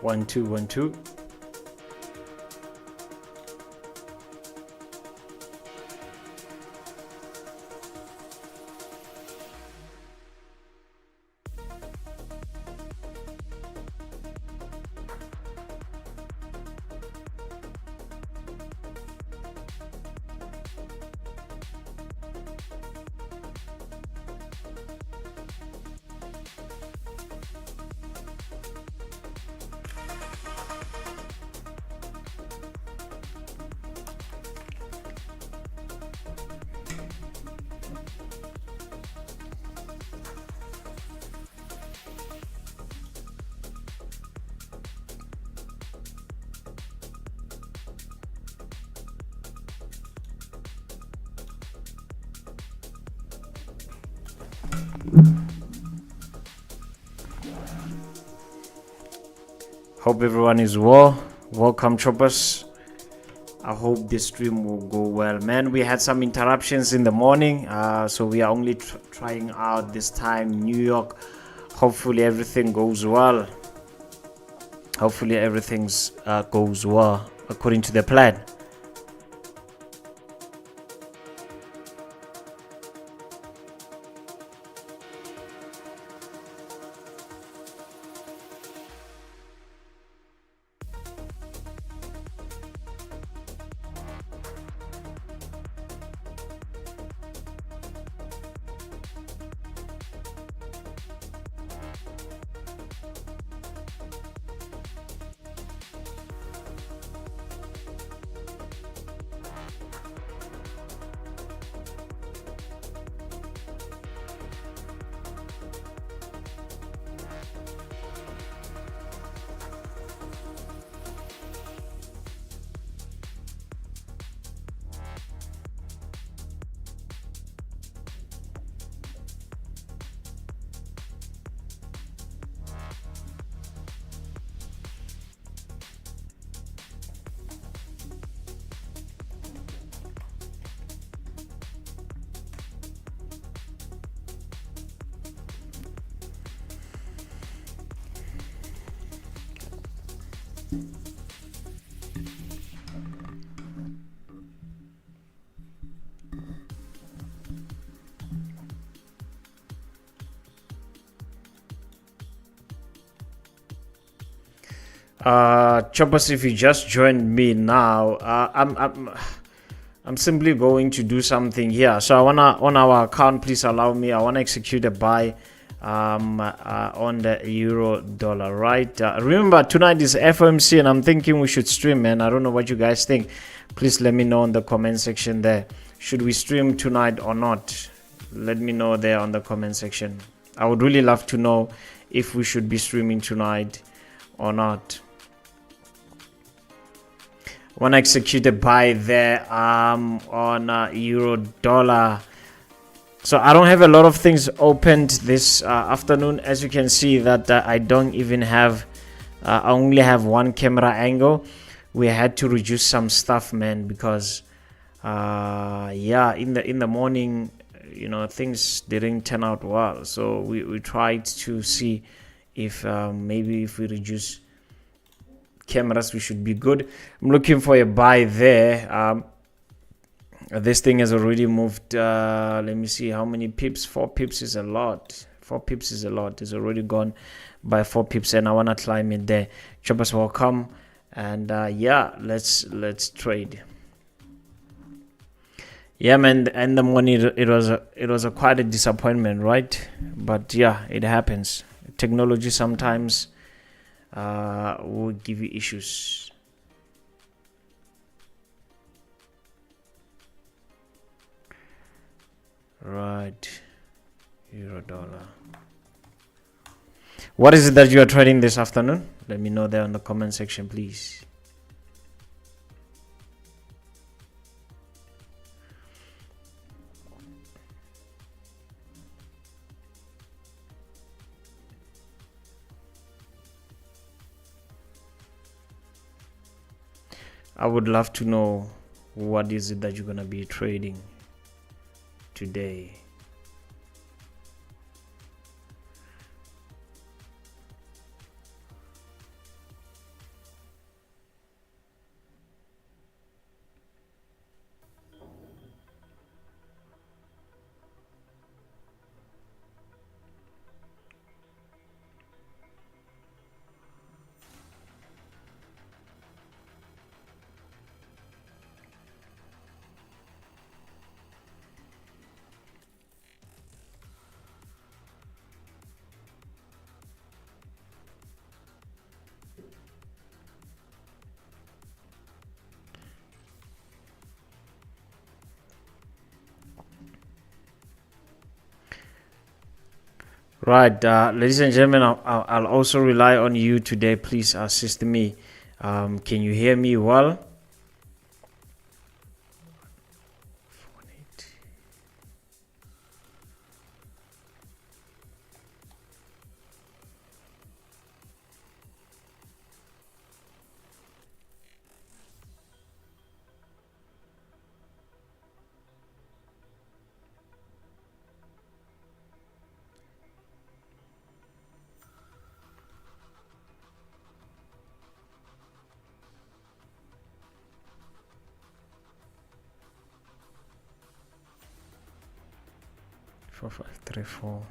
1212. Hope everyone is well. Welcome, choppers. I hope this stream will go well, man. We had some interruptions in the morning, so we are only trying out this time. New York. Hopefully everything goes well. Hopefully everything goes well according to the plan. Choppers, if you just joined me now, I'm simply going to do something here. So I wanna, on our account, please allow me, I wanna execute a buy on the euro dollar, right? Remember, tonight is FOMC and I'm thinking we should stream, man. I don't know what you guys think. Please let me know in the comment section there. Should we stream tonight or not? Let me know there on the comment section. I would really love to know if we should be streaming tonight or not. Want to execute a buy there on euro dollar. So I don't have a lot of things opened this afternoon. As you can see that I don't even have I only have one camera angle. We had to reduce some stuff, man, because yeah, in the morning, you know, things didn't turn out well. So we tried to see if maybe if we reduce cameras we should be good. I'm looking for a buy there. This thing has already moved, let me see how many pips. 4 pips is a lot. 4 pips is a lot. It's already gone by 4 pips and I want to climb it there. Choppers, welcome. And yeah, let's trade. Yeah, man, in the morning it was a quite a disappointment, right? But yeah, it happens. Technology sometimes will give you issues. Right, euro dollar. What is it that you are trading this afternoon? Let me know there in the comment section, please. I would love to know what is it that you're gonna be trading today. Right, ladies and gentlemen, I'll also rely on you today. Please assist me. Can you hear me well? Four, five, three, four.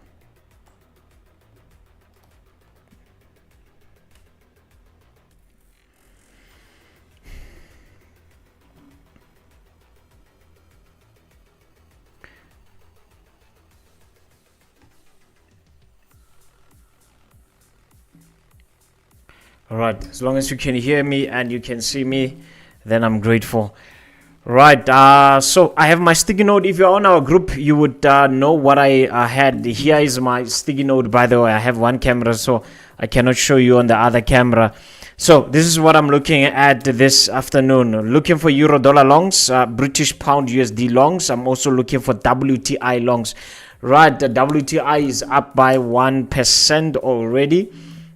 All right, as long as you can hear me and you can see me, then I'm grateful. Right, so I have my sticky note. If you're on our group, you would know what I had. Here is my sticky note. By the way, I have one camera, so I cannot show you on the other camera. So this is what I'm looking at this afternoon. Looking for euro dollar longs, British pound USD longs. I'm also looking for WTI longs. Right, the WTI is up by 1% already.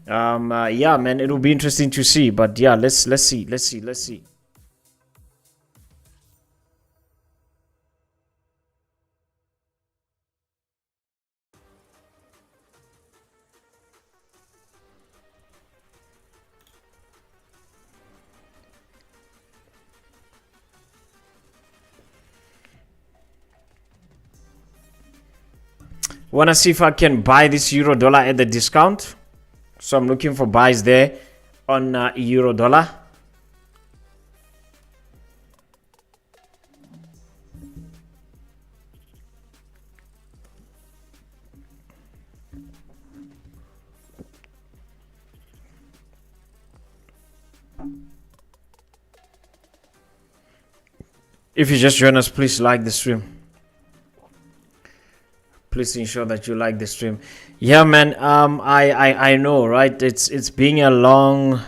Yeah, man, it will be interesting to see. But yeah, let's see. Want to see if I can buy this euro dollar at the discount. So I'm looking for buys there on euro dollar. If you just join us, please like the stream. Please ensure that you like the stream. Yeah, man. I know, right? It's being a long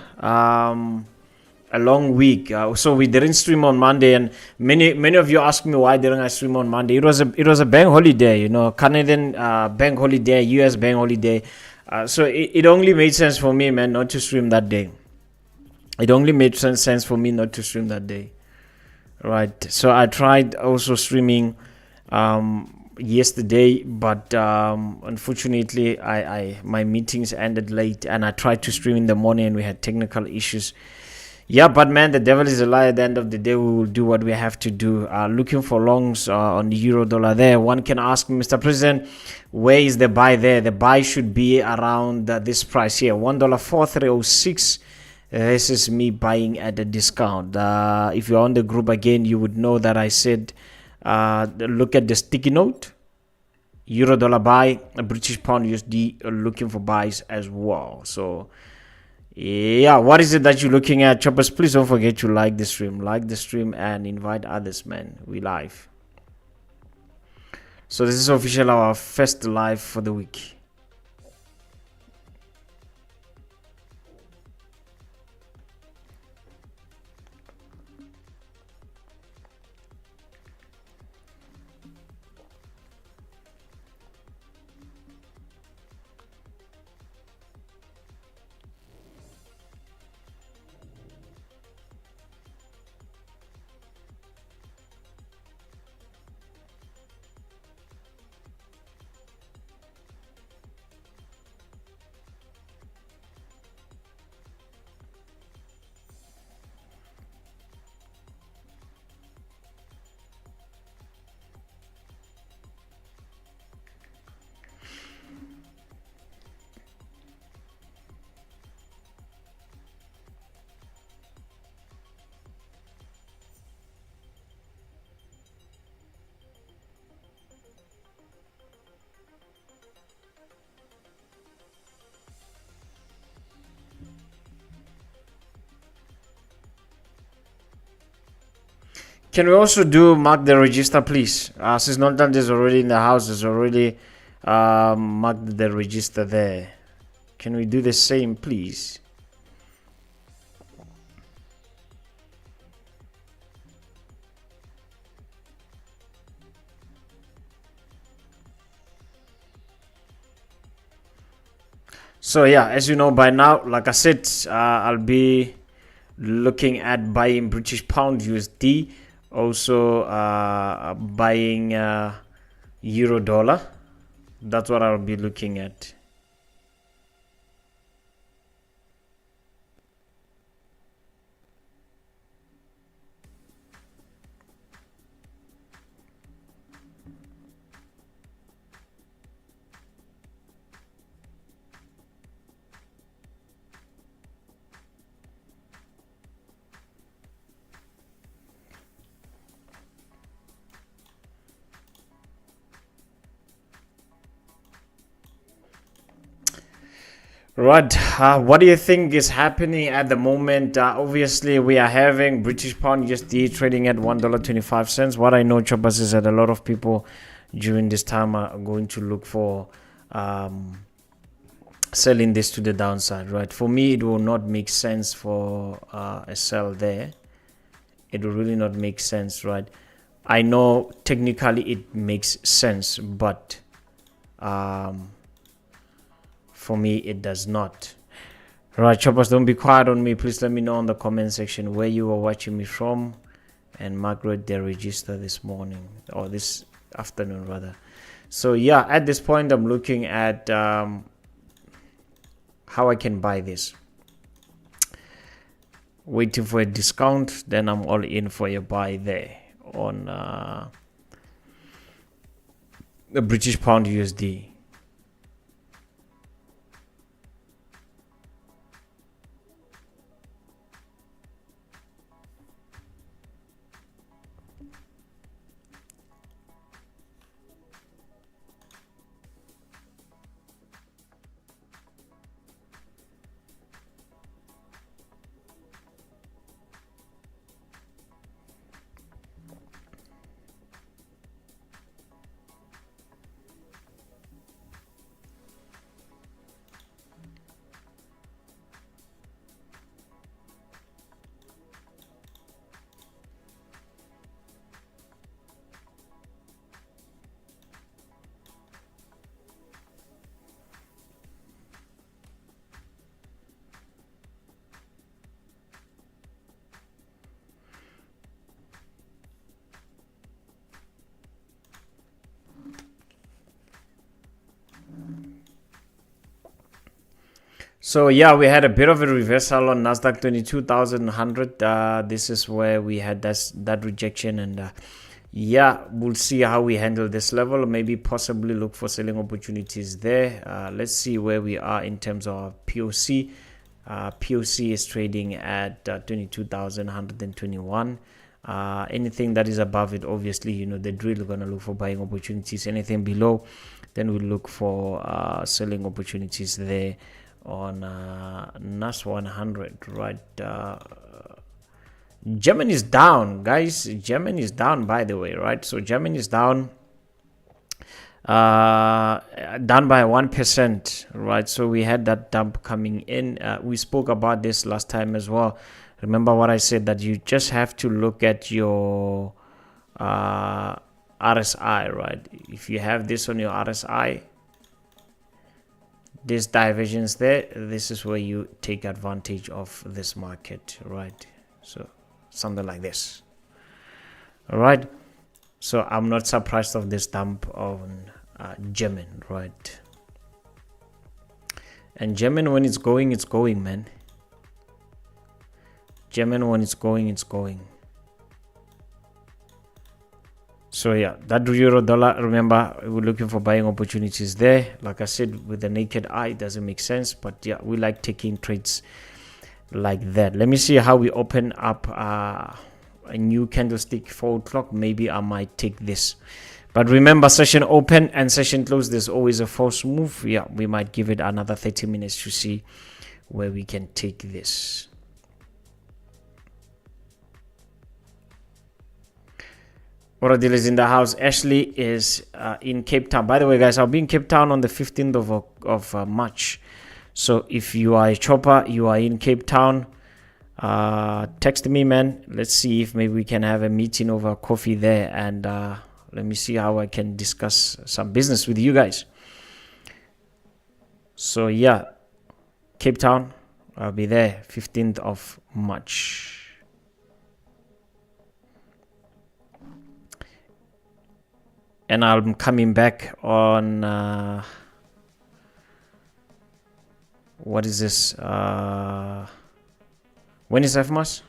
week. So we didn't stream on Monday, and many of you asked me why didn't I stream on Monday. It was a bank holiday, you know, Canadian bank holiday, US bank holiday. So it only made sense for me, man, not to stream that day. It only made sense for me not to stream that day. Right. So I tried also streaming yesterday, but unfortunately my meetings ended late, and I tried to stream in the morning and we had technical issues. Yeah, but man, the devil is a lie. At the end of the day, we will do what we have to do. Looking for longs on the euro dollar there. One can ask, Mr. President, where is the buy there? The buy should be around this price here, $1.4306. This is me buying at a discount. If you're on the group again, you would know that I said look at the sticky note. Euro dollar buy, a British pound USD, looking for buys as well. So yeah, what is it that you're looking at, choppers? Please don't forget to like the stream and invite others, man. We live. So this is official, our first live for the week. Can we also do mark the register, please? Since Nontan is already in the house, is already mark the register there. Can we do the same, please? So yeah, as you know by now, like I said, I'll be looking at buying British pound USD, also buying euro dollar. That's what I'll be looking at. Right, what do you think is happening at the moment? Obviously, we are having British pound USD trading at $1.25. What I know, choppers, is that a lot of people during this time are going to look for selling this to the downside, right? For me, it will not make sense for a sell there. It will really not make sense, right? I know technically it makes sense, but for me it does not. Right, choppers, don't be quiet on me. Please let me know in the comment section where you are watching me from, and Margaret, they register this morning, or this afternoon rather. So yeah, at this point I'm looking at how I can buy this, waiting for a discount, then I'm all in for a buy there on the British pound USD. So yeah, we had a bit of a reversal on NASDAQ 22,100. This is where we had that rejection, and yeah, we'll see how we handle this level. Maybe possibly look for selling opportunities there. Let's see where we are in terms of POC. POC is trading at 22,121. Anything that is above it, obviously, you know the drill. We're gonna look for buying opportunities. Anything below, then we'll look for selling opportunities there on NAS 100, right? Germany is down, guys. Germany is down, by the way, right? So Germany is down by 1%, right? So we had that dump coming in. We spoke about this last time as well. Remember what I said, that you just have to look at your RSI, right? If you have this on your RSI, these diversions there, this is where you take advantage of this market, right? So something like this. All right, so I'm not surprised of this dump on German, right? And German, when it's going, it's going, man. German, when it's going, it's going. So yeah, that euro dollar, remember, we're looking for buying opportunities there. Like I said, with the naked eye, it doesn't make sense, but yeah, we like taking trades like that. Let me see how we open up a new candlestick, 4 o'clock. Maybe I might take this, but remember, session open and session close, there's always a false move. Yeah, we might give it another 30 minutes to see where we can take this. What deal is in the house. Ashley is in Cape Town. By the way, guys, I'll be in Cape Town on the 15th of March. So if you are a chopper, you are in Cape Town, text me, man. Let's see if maybe we can have a meeting over coffee there, and let me see how I can discuss some business with you guys. So yeah, Cape Town, I'll be there 15th of March. And I'm coming back on what is this? When is FMAS?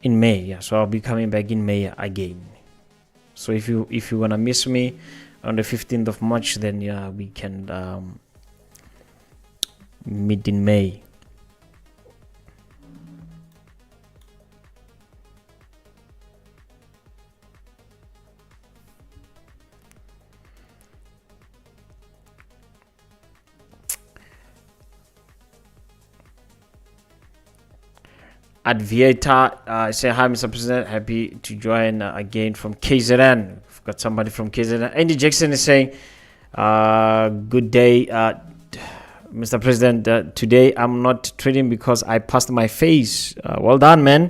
In May, yeah. So I'll be coming back in May again. So if you wanna miss me on the 15th of March, then yeah, we can meet in May. Adviator, say hi, Mr. President. Happy to join again from KZN. We've got somebody from KZN. Andy Jackson is saying, good day, Mr. President. Today I'm not trading because I passed my face. Well done, man,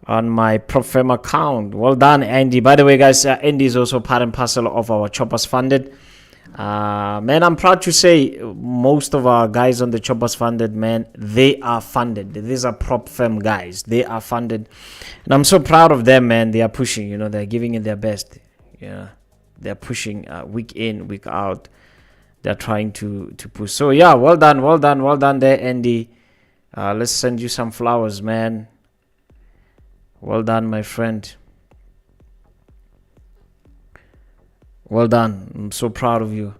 on my prop firm account. Well done, Andy. By the way, guys, Andy is also part and parcel of our Choppers Funded. Man, I'm proud to say most of our guys on the Choppers Funded, man, they are funded. These are prop firm guys. They are funded, and I'm so proud of them, man. They are pushing, you know, they're giving it their best. Yeah, they're pushing week in, week out. They're trying to push. So yeah, well done there, Andy. Let's send you some flowers, man. Well done, my friend. Well done. I'm so proud of you.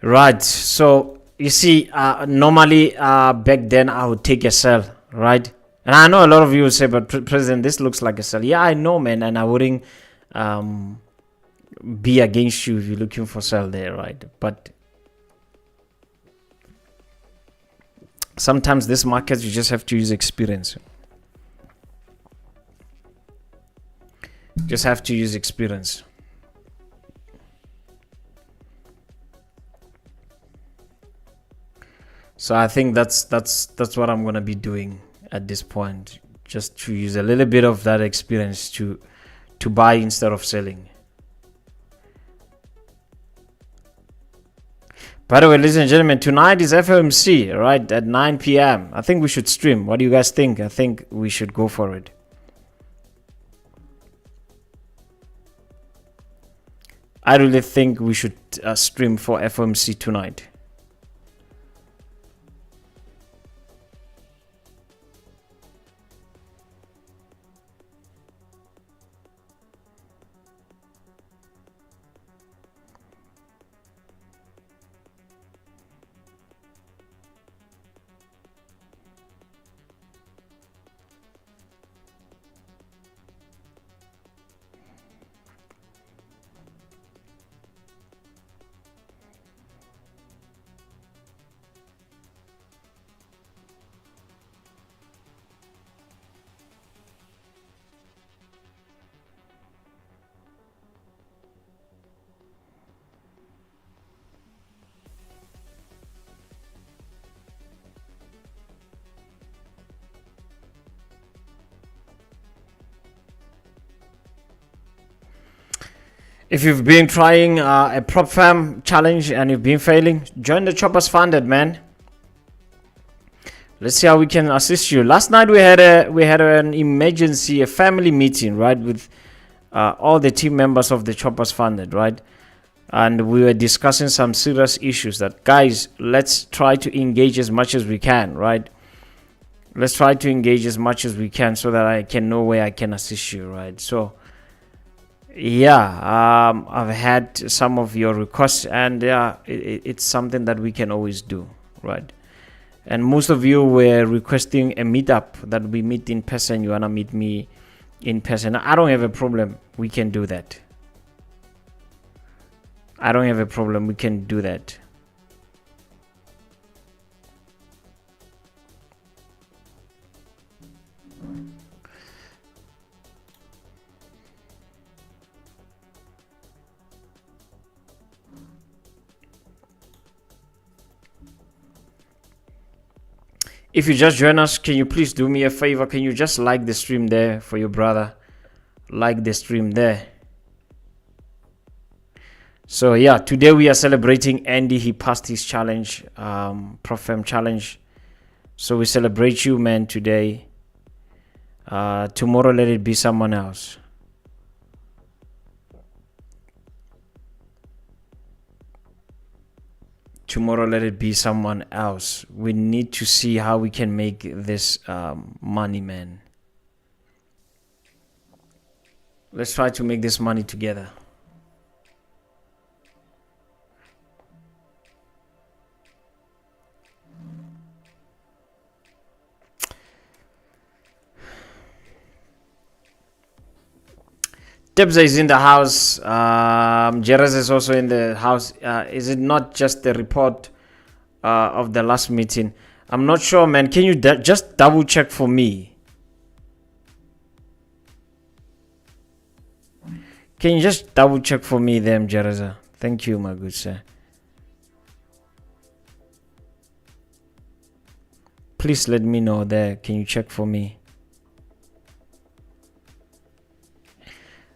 Right. So you see, normally back then I would take a sell, right? And I know a lot of you will say, but President, this looks like a sell. Yeah, I know, man. And I wouldn't be against you if you're looking for sell there, right? But sometimes this market, you just have to use experience. Just have to use experience. So I think that's what I'm gonna be doing at this point, just to use a little bit of that experience to buy instead of selling. By the way, ladies and gentlemen, tonight is FOMC, right, at 9 p.m. I think we should stream. What do you guys think? I think we should go for it. I really think we should stream for FOMC tonight. If you've been trying a prop firm challenge and you've been failing, join the Choppers Funded, man. Let's see how we can assist you. Last night we had an emergency, a family meeting, right, with all the team members of the Choppers Funded, right? And we were discussing some serious issues that, guys, let's try to engage as much as we can, right? Let's try to engage as much as we can so that I can know where I can assist you, right? So yeah, I've had some of your requests, and yeah, it's something that we can always do, right? And most of you were requesting a meetup, that we meet in person. You wanna meet me in person. I don't have a problem. We can do that. I don't have a problem. We can do that. If you just join us, can you please do me a favor? Can you just like the stream there for your brother? Like the stream there. So yeah, today we are celebrating Andy. He passed his challenge, Prof challenge. So we celebrate you, man, today. Tomorrow let it be someone else. Tomorrow let it be someone else. We need to see how we can make this money, man. Let's try to make this money together. Debza is in the house. Jerez is also in the house. Is it not just the report of the last meeting? I'm not sure, man. Can you just double check for me? Can you just double check for me there, Jereza? Thank you, my good sir. Please let me know there. Can you check for me?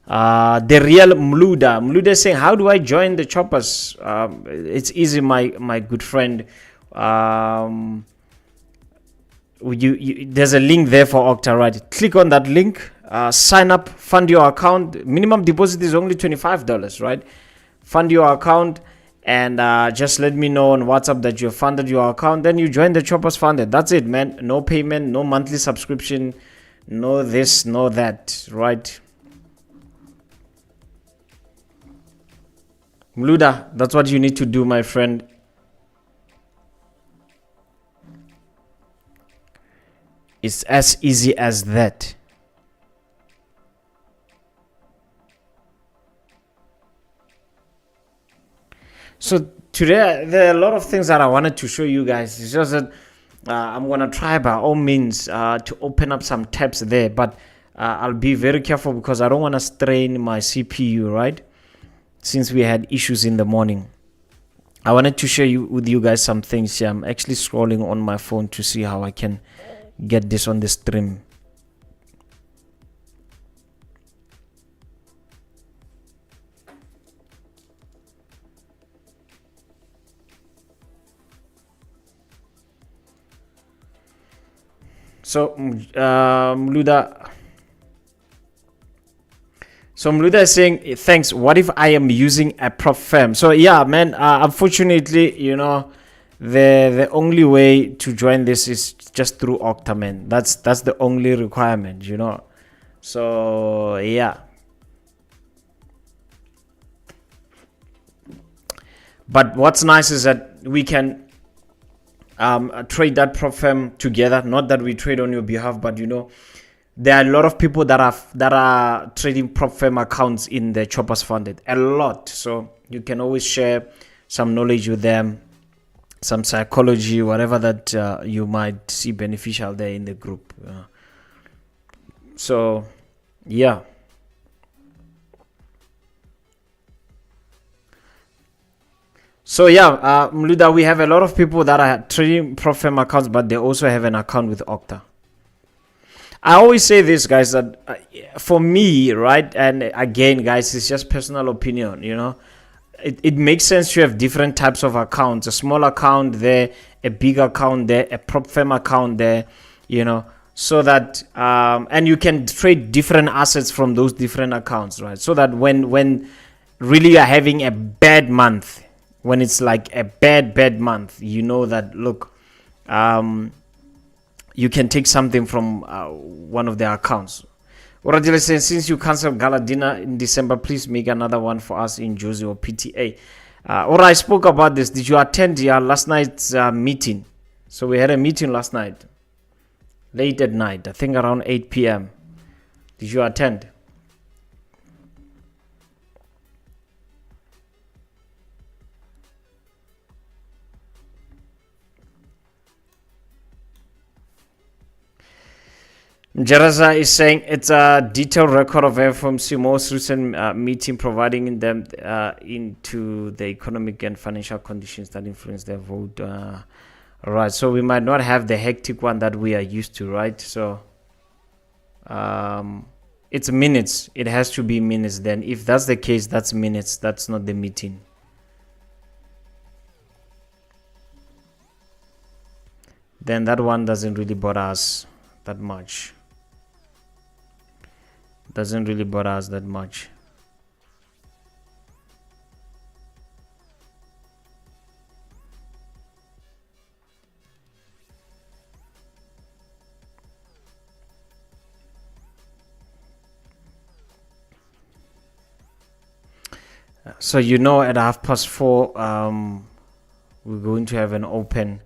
The real Mluda is saying, how do I join the choppers? It's easy, my good friend. There's a link there for Octa, right? Click on that link, sign up, fund your account. Minimum deposit is only $25, right? Fund your account, and just let me know on WhatsApp that you funded your account. Then you join the choppers funded. That's it, man. No payment, no monthly subscription, no this, no that, right? Mluda, that's what you need to do, my friend. It's as easy as that. So today, there are a lot of things that I wanted to show you guys. It's just that I'm going to try by all means to open up some tabs there. But I'll be very careful because I don't want to strain my CPU, right? Since we had issues in the morning. I wanted to share with you guys some things here. I'm actually scrolling on my phone to see how I can get this on the stream. So Mluda is saying, thanks, what if I am using a prop firm? So yeah, man, unfortunately, you know, the only way to join this is just through Octa, man. That's the only requirement, you know. So yeah, but what's nice is that we can trade that prop firm together. Not that we trade on your behalf, but you know, there are a lot of people that are trading prop firm accounts in the choppers funded, a lot. So you can always share some knowledge with them, some psychology, whatever that you might see beneficial there in the group. So yeah. So yeah, Mluda, we have a lot of people that are trading prop firm accounts, but they also have an account with Octa. I always say this, guys, that for me, right, and again, guys, it's just personal opinion, you know. It makes sense to have different types of accounts. A small account there, a big account there, a prop firm account there, you know, so that, and you can trade different assets from those different accounts, right? So that when really you're having a bad month, when it's like a bad month, you know that, look, you can take something from one of their accounts. Oradile says, since you canceled Gala dinner in December, please make another one for us in Josie or PTA. Or I spoke about this. Did you attend last night's meeting? So we had a meeting last night, late at night, I think around 8 p.m. Did you attend? Jeraza is saying it's a detailed record of FOMC most recent meeting, providing them into the economic and financial conditions that influence their vote. Right, so we might not have the hectic one that we are used to, right? So it's minutes. It has to be minutes. Then if that's the case, that's minutes. That's not the meeting. Then that one doesn't really bother us that much. Doesn't really bother us that much. So at 4:30 we're going to have an open,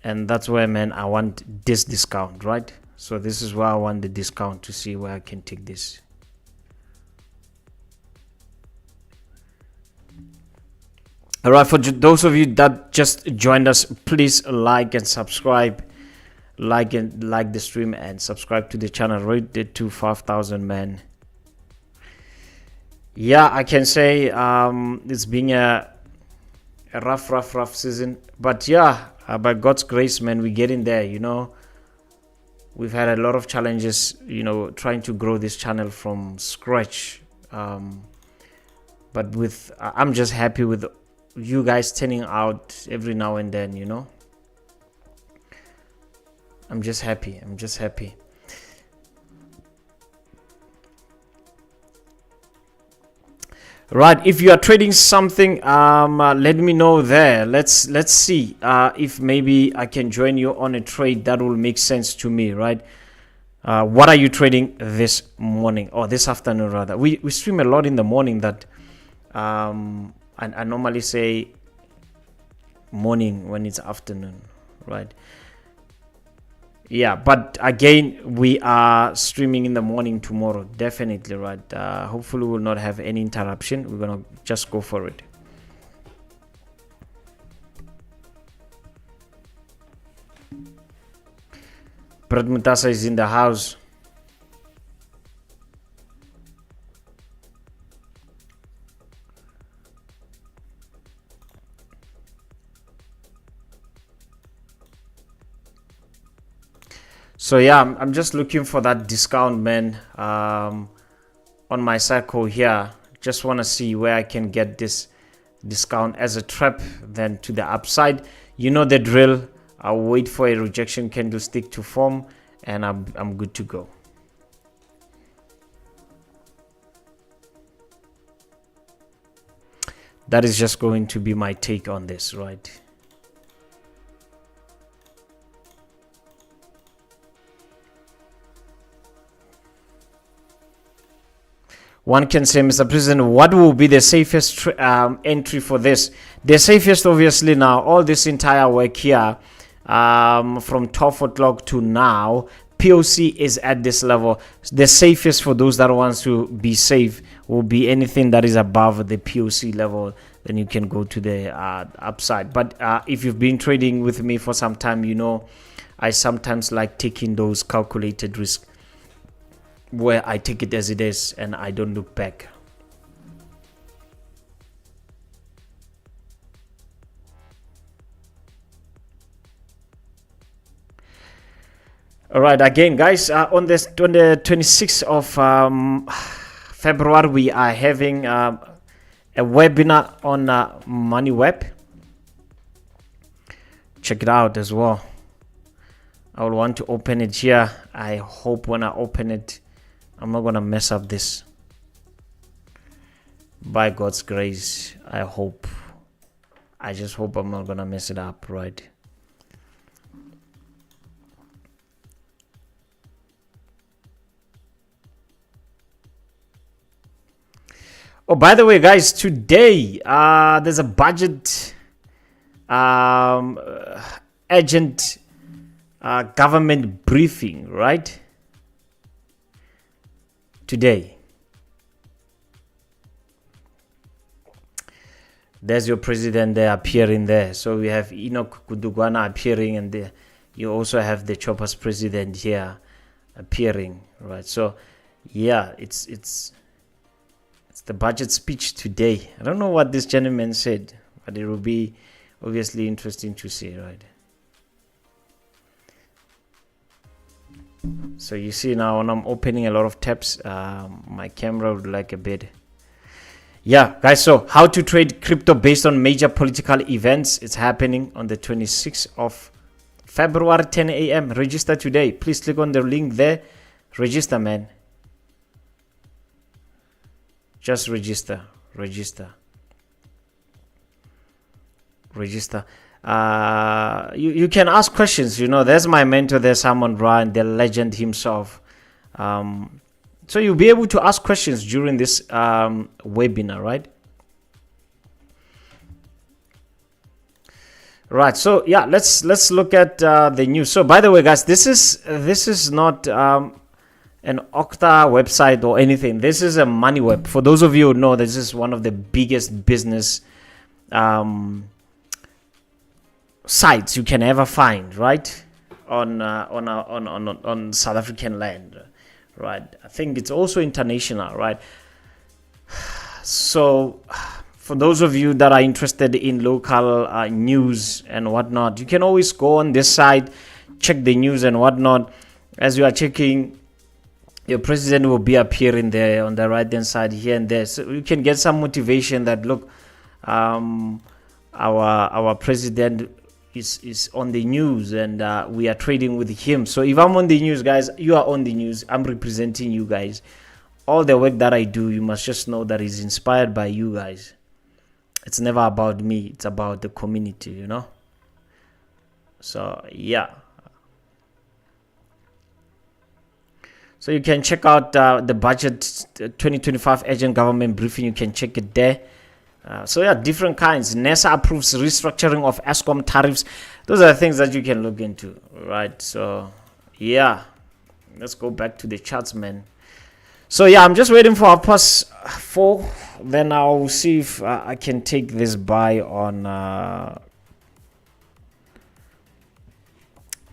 and that's where, man, I want this discount, right? So this is where I want the discount to see where I can take this. All right, for those of you that just joined us, please like and subscribe, like the stream and subscribe to the channel. Right to 5,000, man. Yeah, I can say it's been a rough season, but yeah, by God's grace, man, we're getting there. We've had a lot of challenges, trying to grow this channel from scratch. But I'm just happy with you guys turning out every now and then, I'm just happy. Right, if you are trading something, let me know there. Let's see if maybe I can join you on a trade that will make sense to me, right? What are you trading this morning, or this afternoon rather? We stream a lot in the morning. That I normally say morning when it's afternoon, right? Yeah, but again, we are streaming in the morning tomorrow, definitely, right? Hopefully we'll not have any interruption. We're gonna just go for it. Brad Mutasa is in the house. So yeah, I'm just looking for that discount, man, on my cycle here. Just want to see where I can get this discount as a trap, then to the upside. You know the drill. I'll wait for a rejection candlestick to form, and I'm good to go. That is just going to be my take on this, right? One can say, Mr. President, what will be the safest entry for this? The safest, obviously, now, all this entire work here, from 12 o'clock to now, POC is at this level. The safest for those that wants to be safe will be anything that is above the POC level. Then you can go to the upside. But if you've been trading with me for some time, I sometimes like taking those calculated risks, where I take it as it is and I don't look back. All right, again, guys, on the 26th of February, we are having a webinar on MoneyWeb. Check it out as well. I will want to open it here. I hope when I open it, I'm not gonna mess up this. By God's grace, I hope. I just hope I'm not gonna mess it up, right? Oh, by the way, guys, today there's a budget agent government briefing, right? Today. There's your president there appearing there. So we have Enoch Kudugwana appearing, and there you also have the Choppers president here appearing, right? So yeah, it's the budget speech today. I don't know what this gentleman said, but it will be obviously interesting to see, right? So you see now when I'm opening a lot of tabs, my camera would like a bit. Yeah, guys, so how to trade crypto based on major political events. It's happening on the 26th of February, 10 a.m. Register today. Please click on the link there. Register, man. Just register. Register. You can ask questions. You know, there's my mentor. There's Salman Ryan, the legend himself. So you'll be able to ask questions during this webinar, right? Right. So yeah, let's look at the news. So by the way, guys, this is not an Okta website or anything. This is a money web. For those of you who know, this is one of the biggest business sites you can ever find, right? On South African land. Right, I think it's also international, right? So for those of you that are interested in local news and whatnot, you can always go on this side, check the news and whatnot. As you are checking, your president will be appearing there on the right hand side here and there, so you can get some motivation that look, our president is on the news, and we are trading with him. So if I'm on the news, guys, you are on the news. I'm representing you guys. All the work that I do, you must just know that is inspired by you guys. It's never about me. It's about the community, you know. So yeah. So you can check out the budget 2025 agent government briefing. You can check it there. So yeah, different kinds. NASA approves restructuring of ESCOM tariffs. Those are the things that you can look into, right? So yeah, let's go back to the charts, man. So yeah, I'm just waiting for 4. Then I'll see if I can take this buy on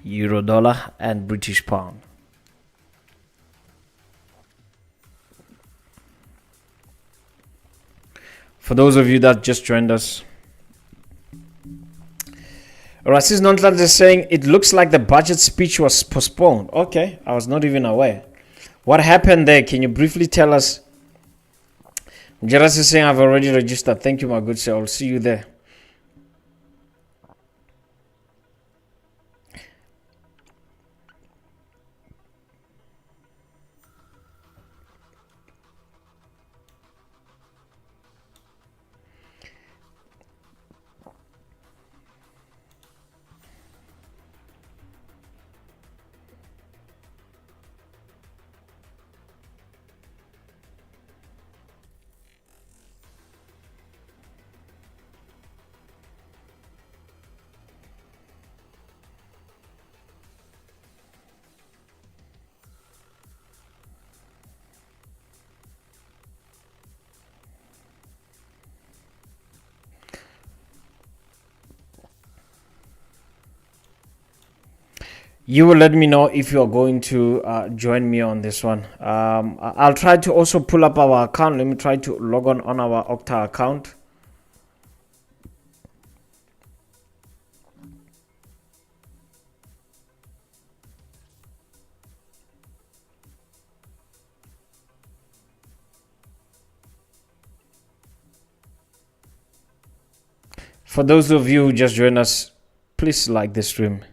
euro dollar and British pound. For those of you that just joined us. Rasis Nontland is saying it looks like the budget speech was postponed. Okay, I was not even aware. What happened there? Can you briefly tell us? Jaras is saying I've already registered. Thank you, my good sir. I'll see you there. You will let me know if you are going to join me on this one. I'll try to also pull up our account. Let me try to log on our Okta account. For those of you who just joined us, please like the stream.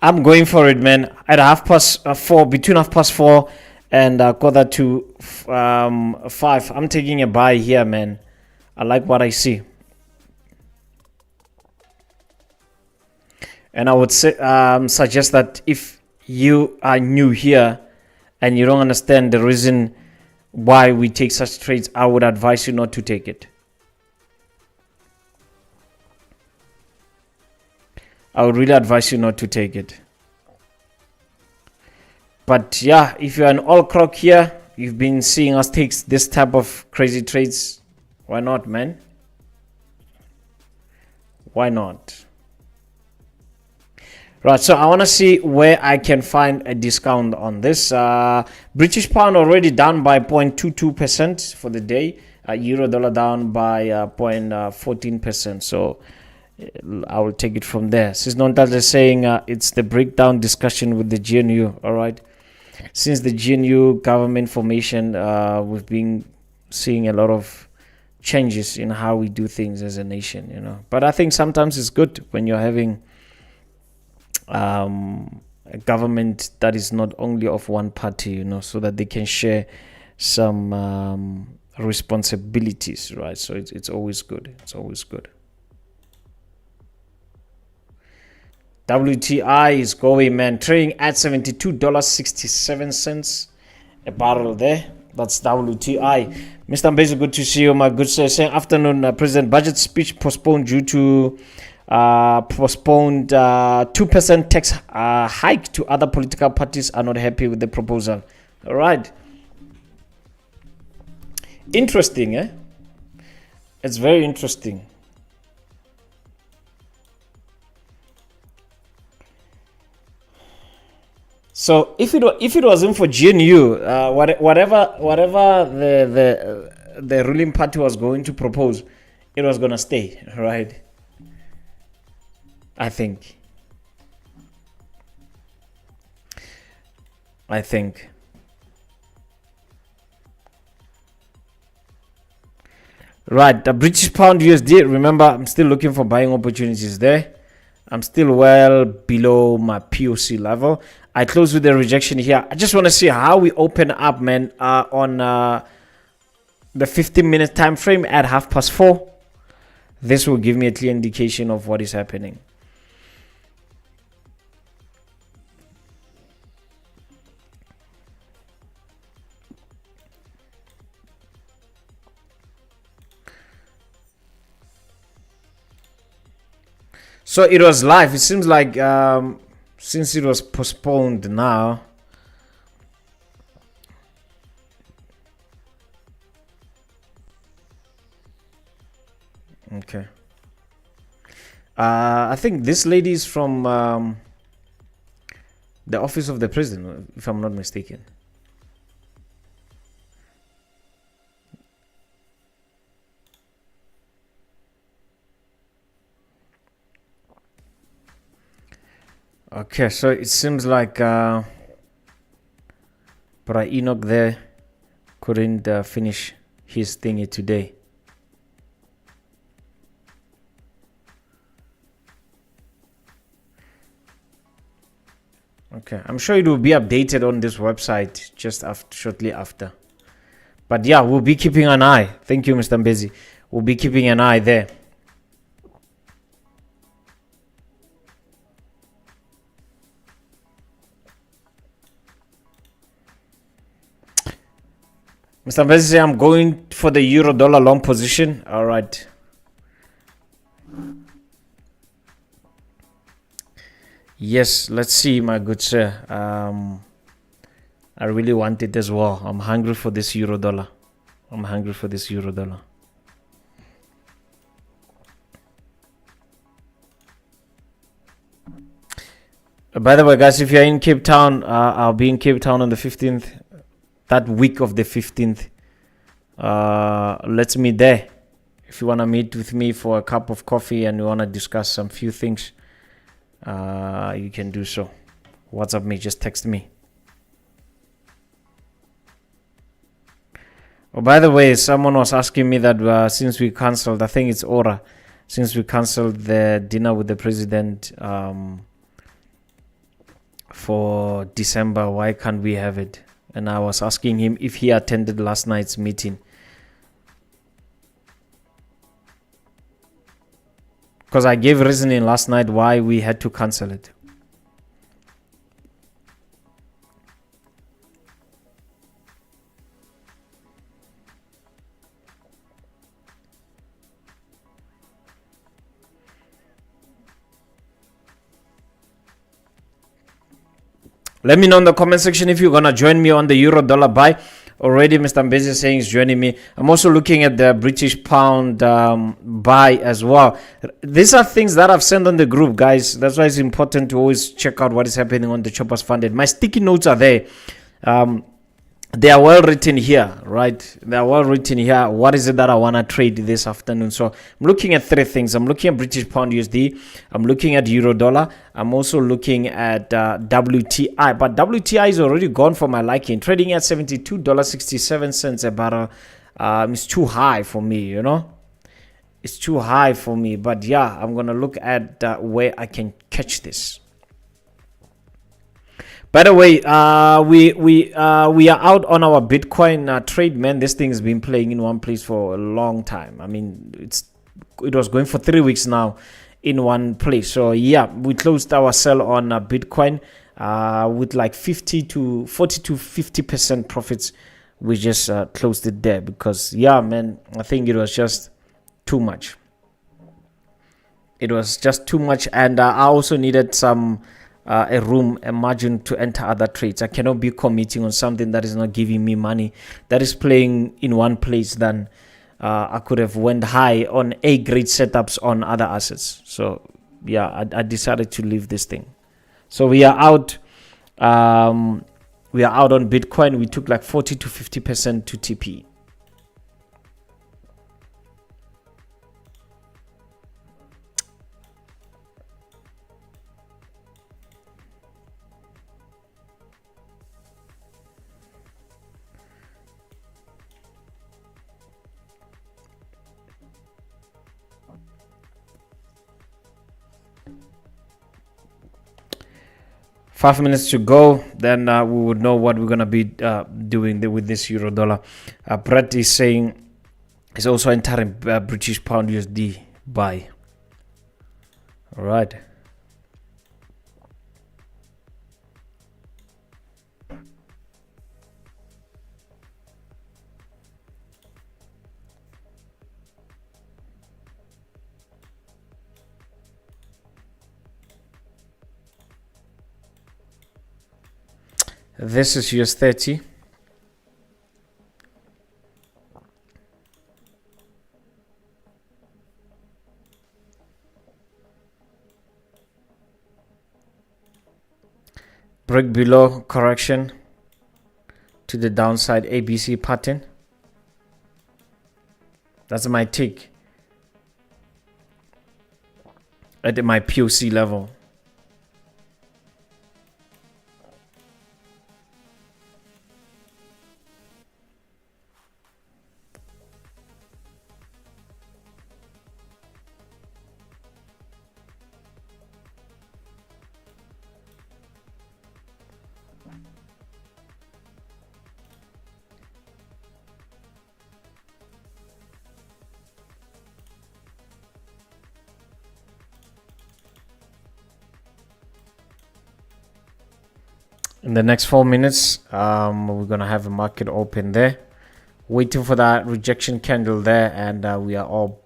I'm going for it, man. At 4:30, between 4:30 and 4:45. I'm taking a buy here, man. I like what I see. And I would say, suggest that if you are new here and you don't understand the reason why we take such trades, I would advise you not to take it. I would really advise you not to take it. But yeah, if you're an all croc here, you've been seeing us take this type of crazy trades. Why not, man? Why not? Right, so I want to see where I can find a discount on this. British pound already down by 0.22% for the day. Euro dollar down by 0.14%. So I will take it from there. Since Nontal is saying it's the breakdown discussion with the GNU. All right. Since the GNU government formation, we've been seeing a lot of changes in how we do things as a nation, you know. But I think sometimes it's good when you're having a government that is not only of one party, you know, so that they can share some responsibilities, right? So it's always good. It's always good. WTI is going, man, trading at $72.67 a barrel there. That's WTI. Mr. Mbezi, good to see you, my good sir. Saying afternoon, President budget speech postponed due to 2% tax hike to other political parties are not happy with the proposal. All right. Interesting, eh? It's very interesting. So if it wasn't for GNU, whatever the ruling party was going to propose, it was gonna stay, right? I think. Right, the British pound USD. Remember, I'm still looking for buying opportunities there. I'm still well below my POC level. I close with the rejection here. I just want to see how we open up, man, on the 15-minute time frame at 4:30. This will give me a clear indication of what is happening. So it was live. It seems like since it was postponed now. Okay. I think this lady is from the office of the president, if I'm not mistaken. Okay, so it seems like Brother Enoch there couldn't finish his thingy today. Okay, I'm sure it will be updated on this website just shortly after. But yeah, we'll be keeping an eye. Thank you, Mr. Mbezi. We'll be keeping an eye there. Mr. Mbezi, I'm going for the euro dollar long position. All right. Yes, let's see, my good sir. I really want it as well. I'm hungry for this euro dollar. By the way, guys, if you're in Cape Town, I'll be in Cape Town on the 15th. That week of the 15th. Let's meet there. If you want to meet with me for a cup of coffee and you want to discuss some few things, you can do so. WhatsApp me, just text me. Oh, by the way, someone was asking me that since we cancelled, I think it's Aura, since we cancelled the dinner with the president, for December. Why can't we have it? And I was asking him if he attended last night's meeting, because I gave reasoning last night why we had to cancel it. Let me know in the comment section if you're gonna join me on the euro dollar buy. Already Mr. Mbezi is saying he's joining me. I'm also looking at the British pound buy as well. These are things that I've sent on the group, guys. That's why it's important to always check out what is happening on the Choppers Funded. My sticky notes are there. They are well written here, right? They are well written here. What is it that I want to trade this afternoon? So I'm looking at three things. I'm looking at British pound USD. I'm looking at euro dollar. I'm also looking at WTI. But WTI is already gone for my liking. Trading at $72.67 a barrel. It's too high for me, you know. It's too high for me. But yeah, I'm going to look at where I can catch this. By the way, we are out on our Bitcoin trade, man. This thing has been playing in one place for a long time. I mean, it was going for 3 weeks now in one place. So yeah, we closed our sell on Bitcoin with like 40 to 50% profits. We just closed it there because yeah, man, I think it was just too much. It was just too much, and I also needed some. A margin to enter other trades. I cannot be committing on something that is not giving me money, that is playing in one place. Then I could have went high on A-grade setups on other assets. So yeah, I decided to leave this thing. So we are out. We are out on Bitcoin. We took like 40 to 50% to TP. Five minutes to go, then we would know what we're going to be doing with this euro dollar. Brett is saying he's also entering British pound USD buy. All right. This is US30. Break below, correction to the downside, ABC pattern. That's my tick at my POC level. In the next 4 minutes, we're gonna have a market open there, waiting for that rejection candle there, and we are all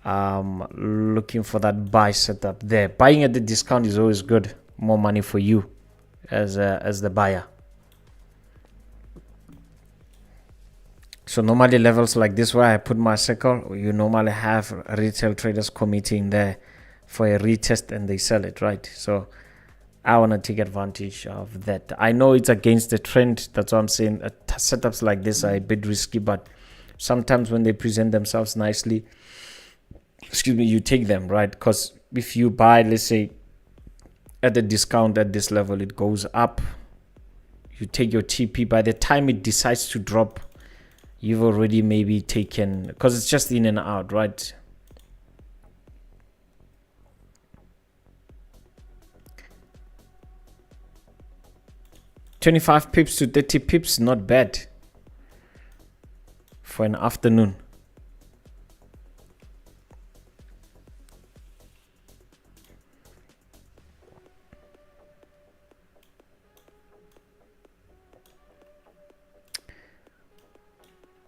looking for that buy setup there. Buying at the discount is always good, more money for you as the buyer. So normally levels like this where I put my circle, you normally have retail traders committing there for a retest and they sell it, right? So I want to take advantage of that. I know it's against the trend. That's what I'm saying. Setups like this are a bit risky, but sometimes when they present themselves nicely, excuse me, you take them, right? Because if you buy, let's say, at the discount at this level, it goes up. You take your TP. By the time it decides to drop, you've already maybe taken, because it's just in and out, right? 25 pips to 30 pips, not bad for an afternoon.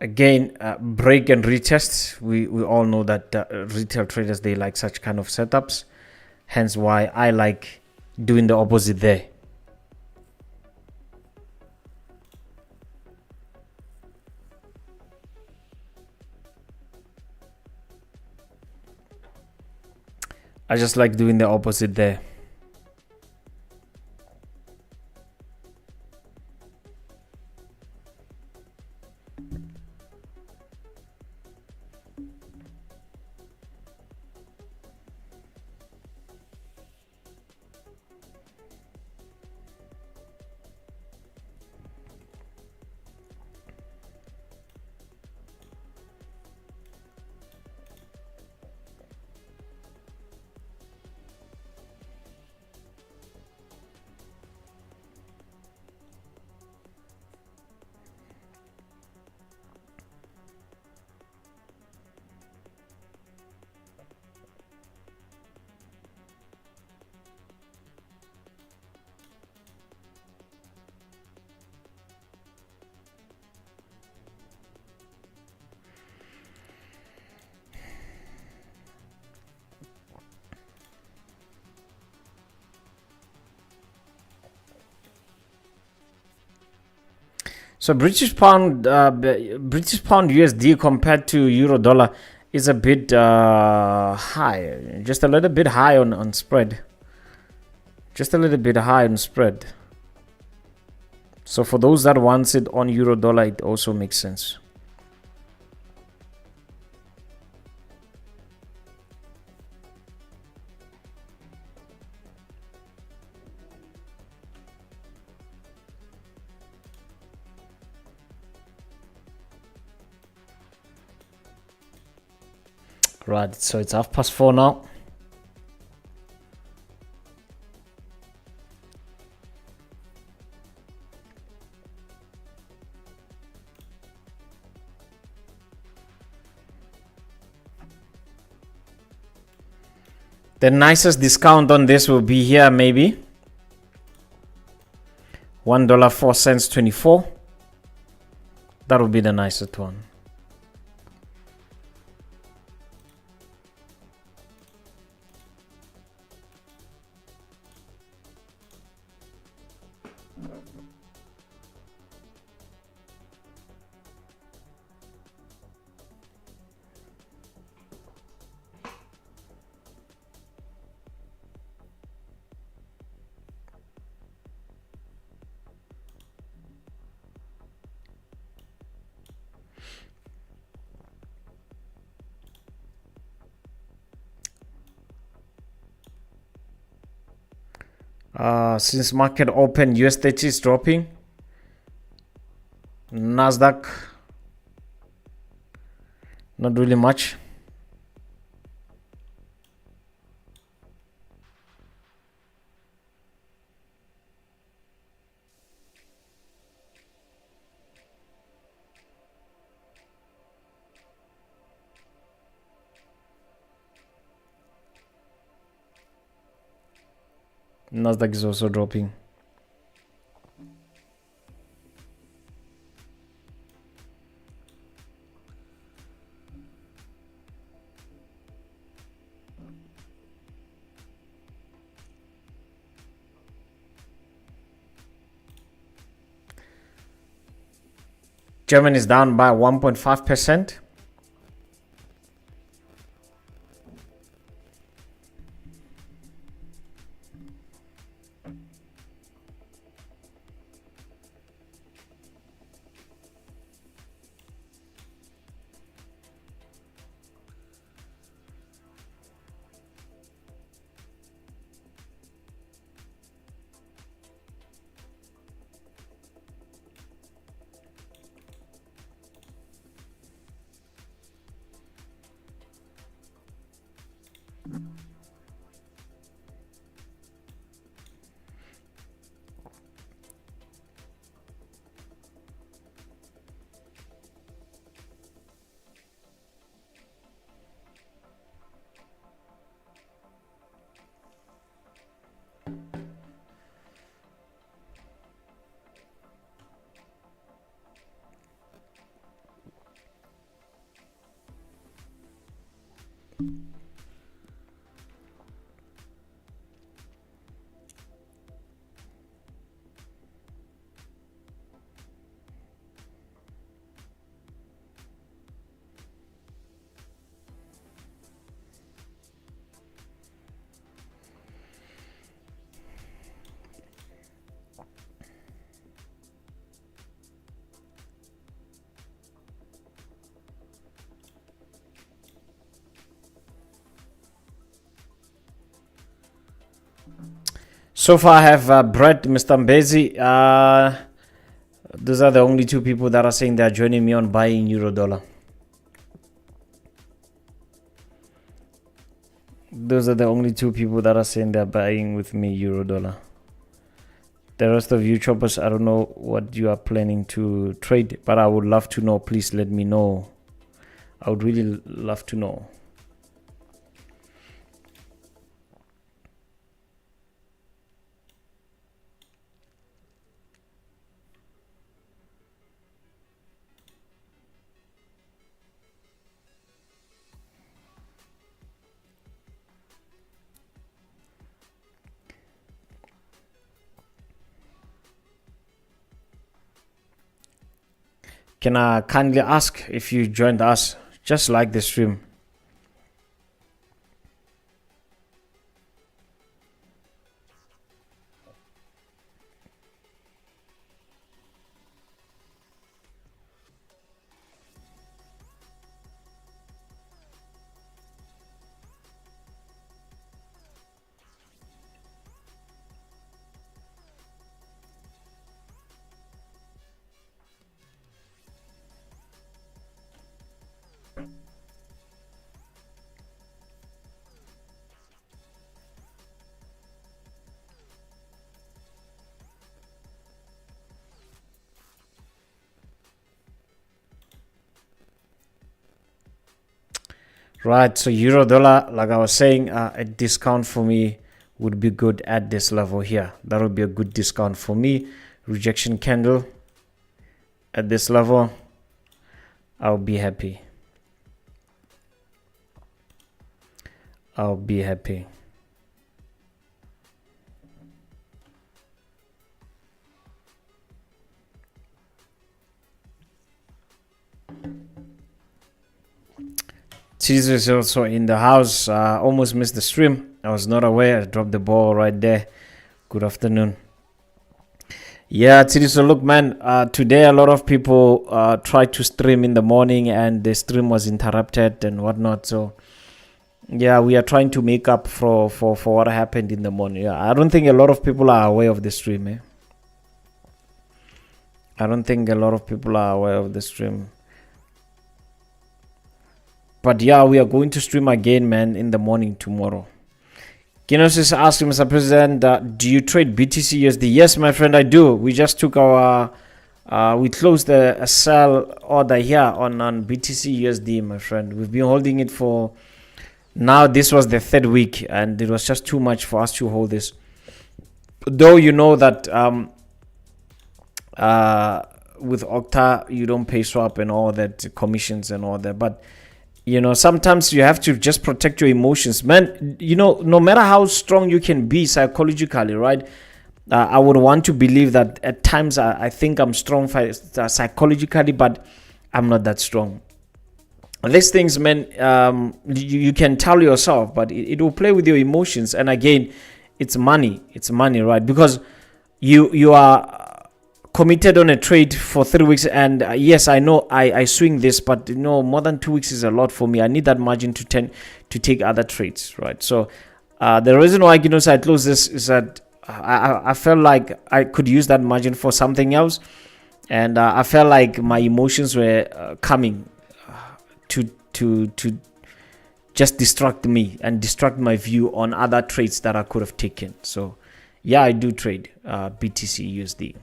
Again, break and retest. We all know that retail traders, they like such kind of setups. Hence why I like doing the opposite there. I just like doing the opposite there. So British pound USD compared to euro dollar is a bit high, just a little bit high on spread. Just a little bit high on spread. So for those that wants it on euro dollar, it also makes sense. Right, so it's 4:30 now. The nicest discount on this will be here, maybe $1.04.24. That will be the nicest one. Since market open, US30 is dropping. NASDAQ, not really much. NASDAQ is also dropping. Germany is down by 1.5%. So far, I have Brett, Mr. Mbezi. Those are the only two people that are saying they are joining me on buying euro dollar. Those are the only two people that are saying they're buying with me euro dollar. The rest of you choppers, I don't know what you are planning to trade, but I would love to know. Please let me know. I would really love to know. Can I kindly ask if you joined us, just like the stream? Right, so euro dollar, like I was saying, a discount for me would be good at this level here. That would be a good discount for me. Rejection candle at this level, I'll be happy. I'll be happy. Caesar is also in the house. Almost missed the stream. I was not aware. I dropped the ball right there. Good afternoon. Yeah, so look, man, today a lot of people tried to stream in the morning and the stream was interrupted and whatnot. So, yeah, we are trying to make up for what happened in the morning. Yeah, I don't think a lot of people are aware of the stream. I don't think a lot of people are aware of the stream. But yeah, we are going to stream again, man, in the morning tomorrow. Kinos is asking, Mr. President, do you trade BTC USD? Yes, my friend, I do. We just took our, we closed a sell order here on BTC USD, my friend. We've been holding it for, now this was the third week, and it was just too much for us to hold this. Though you know that with Octa, you don't pay swap and all that, commissions and all that, but you know, sometimes you have to just protect your emotions, man. You know, no matter how strong you can be psychologically, right? I would want to believe that at times I think I'm strong psychologically, but I'm not that strong. These things, man, you can tell yourself, but it will play with your emotions. And again, it's money. It's money, right? Because you are committed on a trade for 3 weeks, and yes, I know I swing this, but you know, more than 2 weeks is a lot for me. I need that margin to take other trades, right? So the reason why I close this is that I felt like I could use that margin for something else, and I felt like my emotions were coming to just distract me and distract my view on other trades that I could have taken. So yeah, I do trade BTC USD.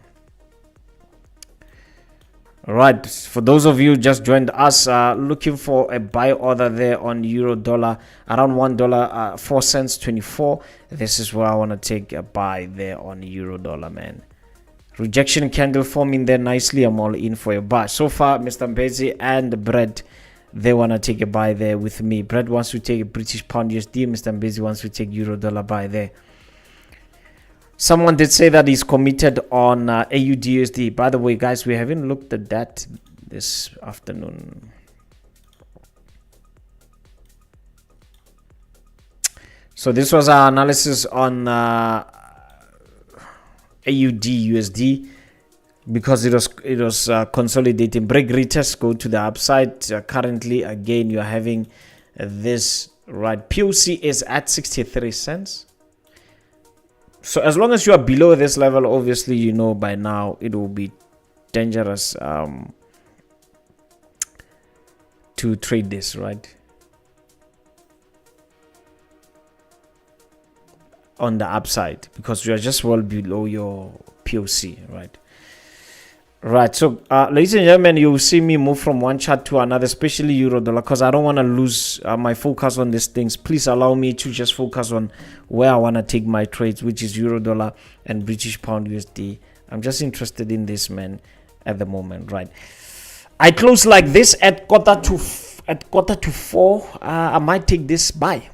All right, for those of you just joined us, looking for a buy order there on euro dollar around $1 4 cents 24. This is where I want to take a buy there on euro dollar, man. Rejection candle forming there nicely. I'm all in for a buy. So far, Mr. Mbezi and Brett, they want to take a buy there with me. Brett wants to take a British pound USD. Mr. Mbezi wants to take euro dollar buy there. Someone did say that he's committed on AUD/USD. By the way, guys, we haven't looked at that this afternoon. So this was our analysis on AUD/USD because it was consolidating. Break retest, go to the upside. Currently, again, you are having this right. POC is at 63 cents. So as long as you are below this level, obviously, you know by now it will be dangerous to trade this, right? On the upside, because you are just well below your POC, right? Right. So, ladies and gentlemen, you will see me move from one chart to another, especially euro dollar, because I don't want to lose my focus on these things. Please allow me to just focus on where I want to take my trades, which is euro dollar and British pound USD. I'm just interested in this, man, at the moment, right? I close like this at quarter to 4. I might take this buy.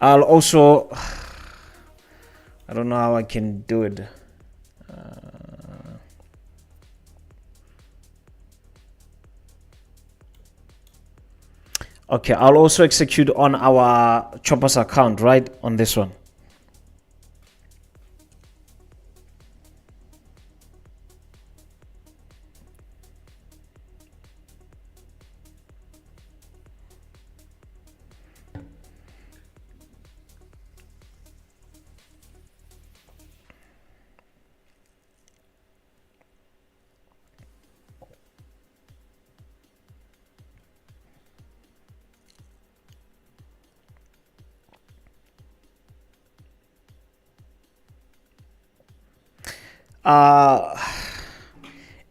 I'll also, I don't know how I can do it. Okay, I'll also execute on our choppers account, right? On this one.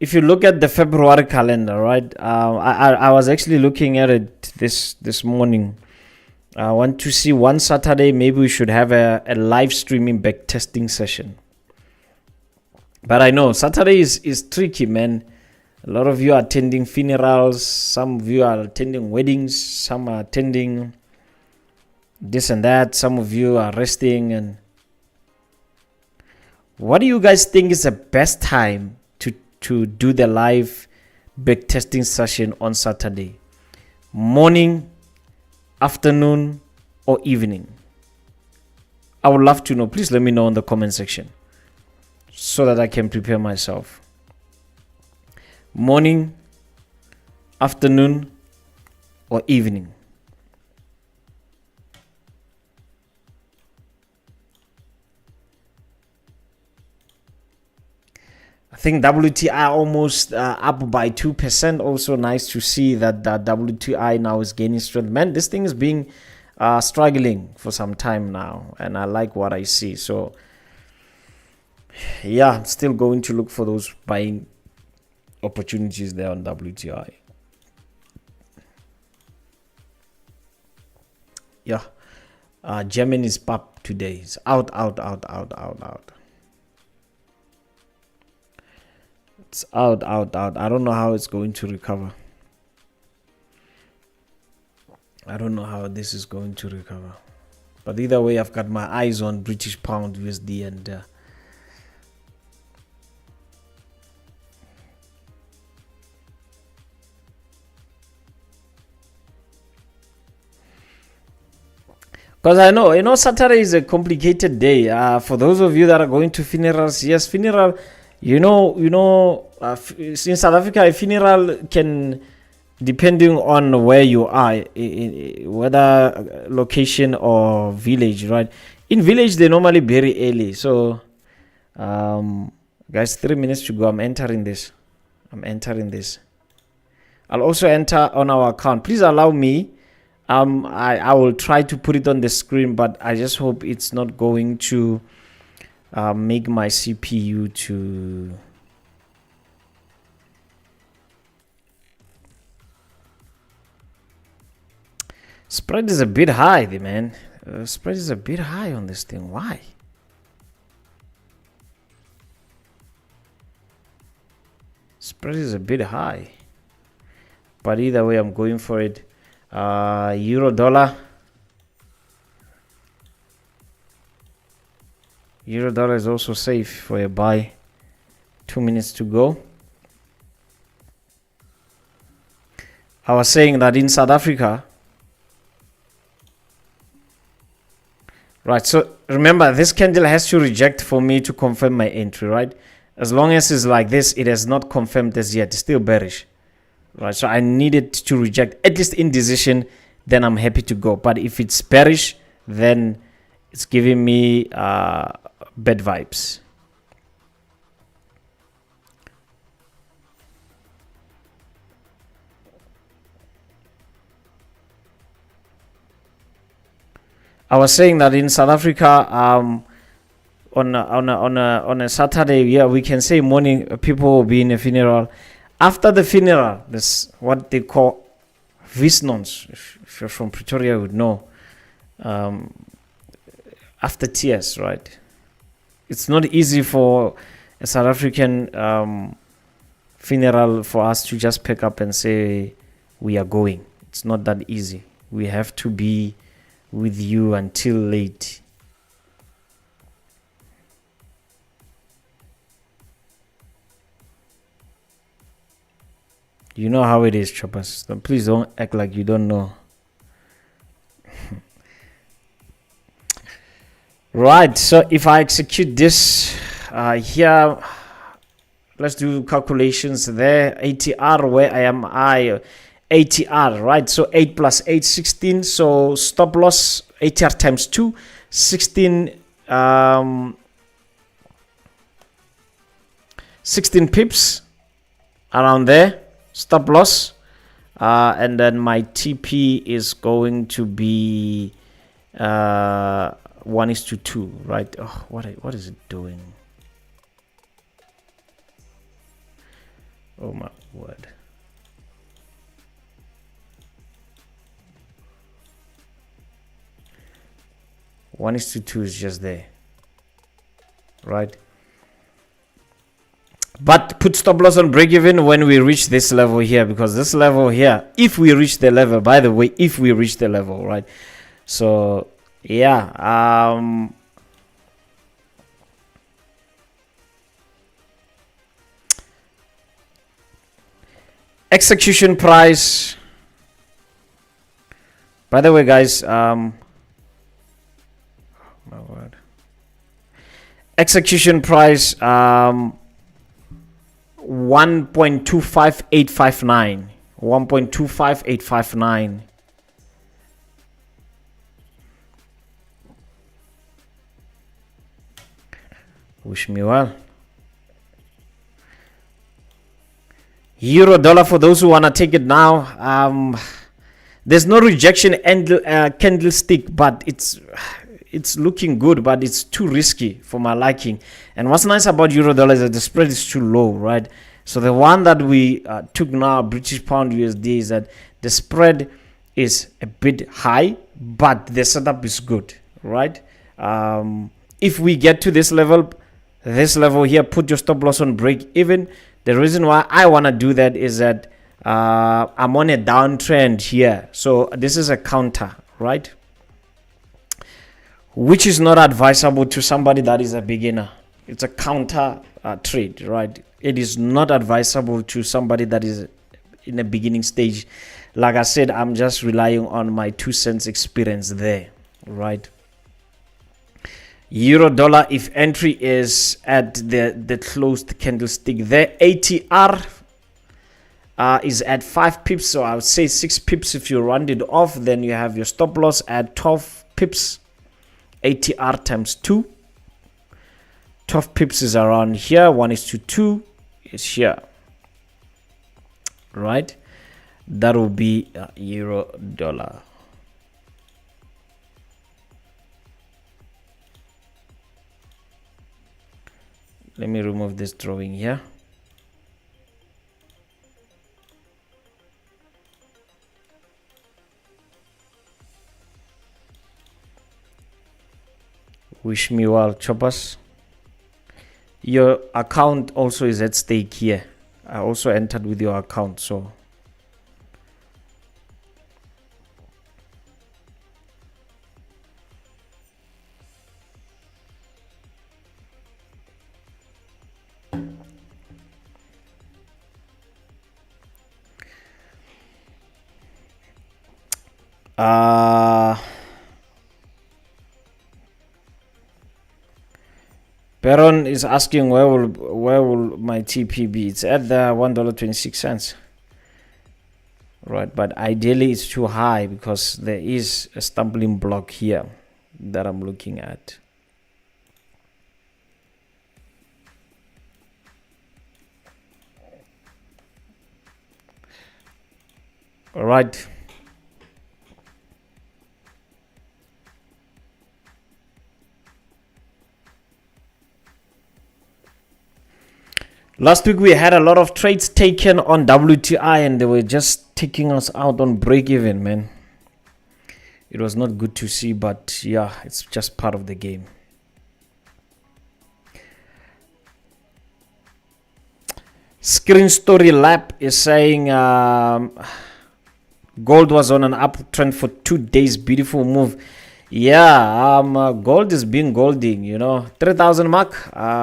If you look at the February calendar, right? I was actually looking at it this morning. I want to see one Saturday, maybe we should have a live streaming back testing session. But I know Saturday is tricky, man. A lot of you are attending funerals. Some of you are attending weddings. Some are attending this and that. Some of you are resting. And what do you guys think is the best time to do the live back testing session on Saturday? Morning, afternoon, or evening? I would love to know. Please let me know in the comment section so that I can prepare myself. Morning, afternoon, or evening? I think WTI almost up by 2%. Also nice to see that WTI now is gaining strength. Man, this thing is being struggling for some time now, and I like what I see. So yeah, I'm still going to look for those buying opportunities there on WTI. Yeah, Germany's pop today. It's out. It's out. I don't know how it's going to recover. I don't know how this is going to recover. But either way, I've got my eyes on British pound USD and because I know, Saturday is a complicated day. For those of you that are going to funerals, yes, funeral. In South Africa, a funeral can, depending on where you are, whether location or village, right? In village, they normally bury early. So, guys, 3 minutes to go. I'm entering this. I'll also enter on our account. Please allow me I will try to put it on the screen, but I just hope it's not going to make my CPU to spread is a bit high, man. Spread is a bit high on this thing. Why? Spread is a bit high, but either way, I'm going for it. Euro dollar. Euro dollar is also safe for a buy. 2 minutes to go. I was saying that in South Africa, right, so remember this candle has to reject for me to confirm my entry, right? As long as it's like this, it has not confirmed this yet. It's still bearish, right? So I need it to reject at least indecision, then I'm happy to go. But if it's bearish, then it's giving me bad vibes. I was saying that in South Africa, on a Saturday, yeah, we can say morning, people will be in a funeral. After the funeral, this what they call visnons. If you're from Pretoria, you would know. After tears, right? It's not easy for a South African funeral for us to just pick up and say we are going. It's not that easy. We have to be with you until late. You know how it is, choppers. Please don't act like you don't know. Right, so if I execute this here, let's do calculations there. ATR, where I am, ATR, right? So 8 plus 8, 16. So stop loss, ATR times 2, 16, 16 pips around there. Stop loss. And then my TP is going to be 1:2, right? Oh, what is it doing? Oh my word. One is to two is just there, right? But put stop loss on break even when we reach this level here, because this level here, if we reach the level, by the way, if we reach the level, right? So yeah, execution price, by the way, guys, my word, execution price 1.25859, 1.25859. Wish me well. Euro dollar, for those who want to take it now, there's no rejection candlestick, but it's looking good, but it's too risky for my liking. And what's nice about euro dollar is that the spread is too low, right? So the one that we took now, British pound USD, is that the spread is a bit high, but the setup is good, right? If we get to this level here, put your stop loss on break even. The reason why I want to do that is that I'm on a downtrend here, so this is a counter, right? Which is not advisable to somebody that is a beginner. It's a counter trade, right? It is not advisable to somebody that is in a beginning stage. Like I said, I'm just relying on my 2 cents experience there, right? Euro dollar, if entry is at the closed candlestick there, ATR is at 5 pips, so I would say 6 pips. If you round it off, then you have your stop loss at 12 pips. ATR times 2, 12 pips is around here. 1:2 is here, right? That will be euro dollar. Let me remove this drawing here. Wish me well, choppers. Your account also is at stake here. I also entered with your account, so Baron is asking where will my TP be? It's at the $1.26. Right, but ideally it's too high because there is a stumbling block here that I'm looking at. All right. Last week we had a lot of trades taken on WTI and they were just taking us out on break even, man. It was not good to see, but yeah, it's just part of the game. Screen Story Lab is saying gold was on an uptrend for 2 days. Beautiful move. Yeah, gold is being golding, you know. 3,000 mark.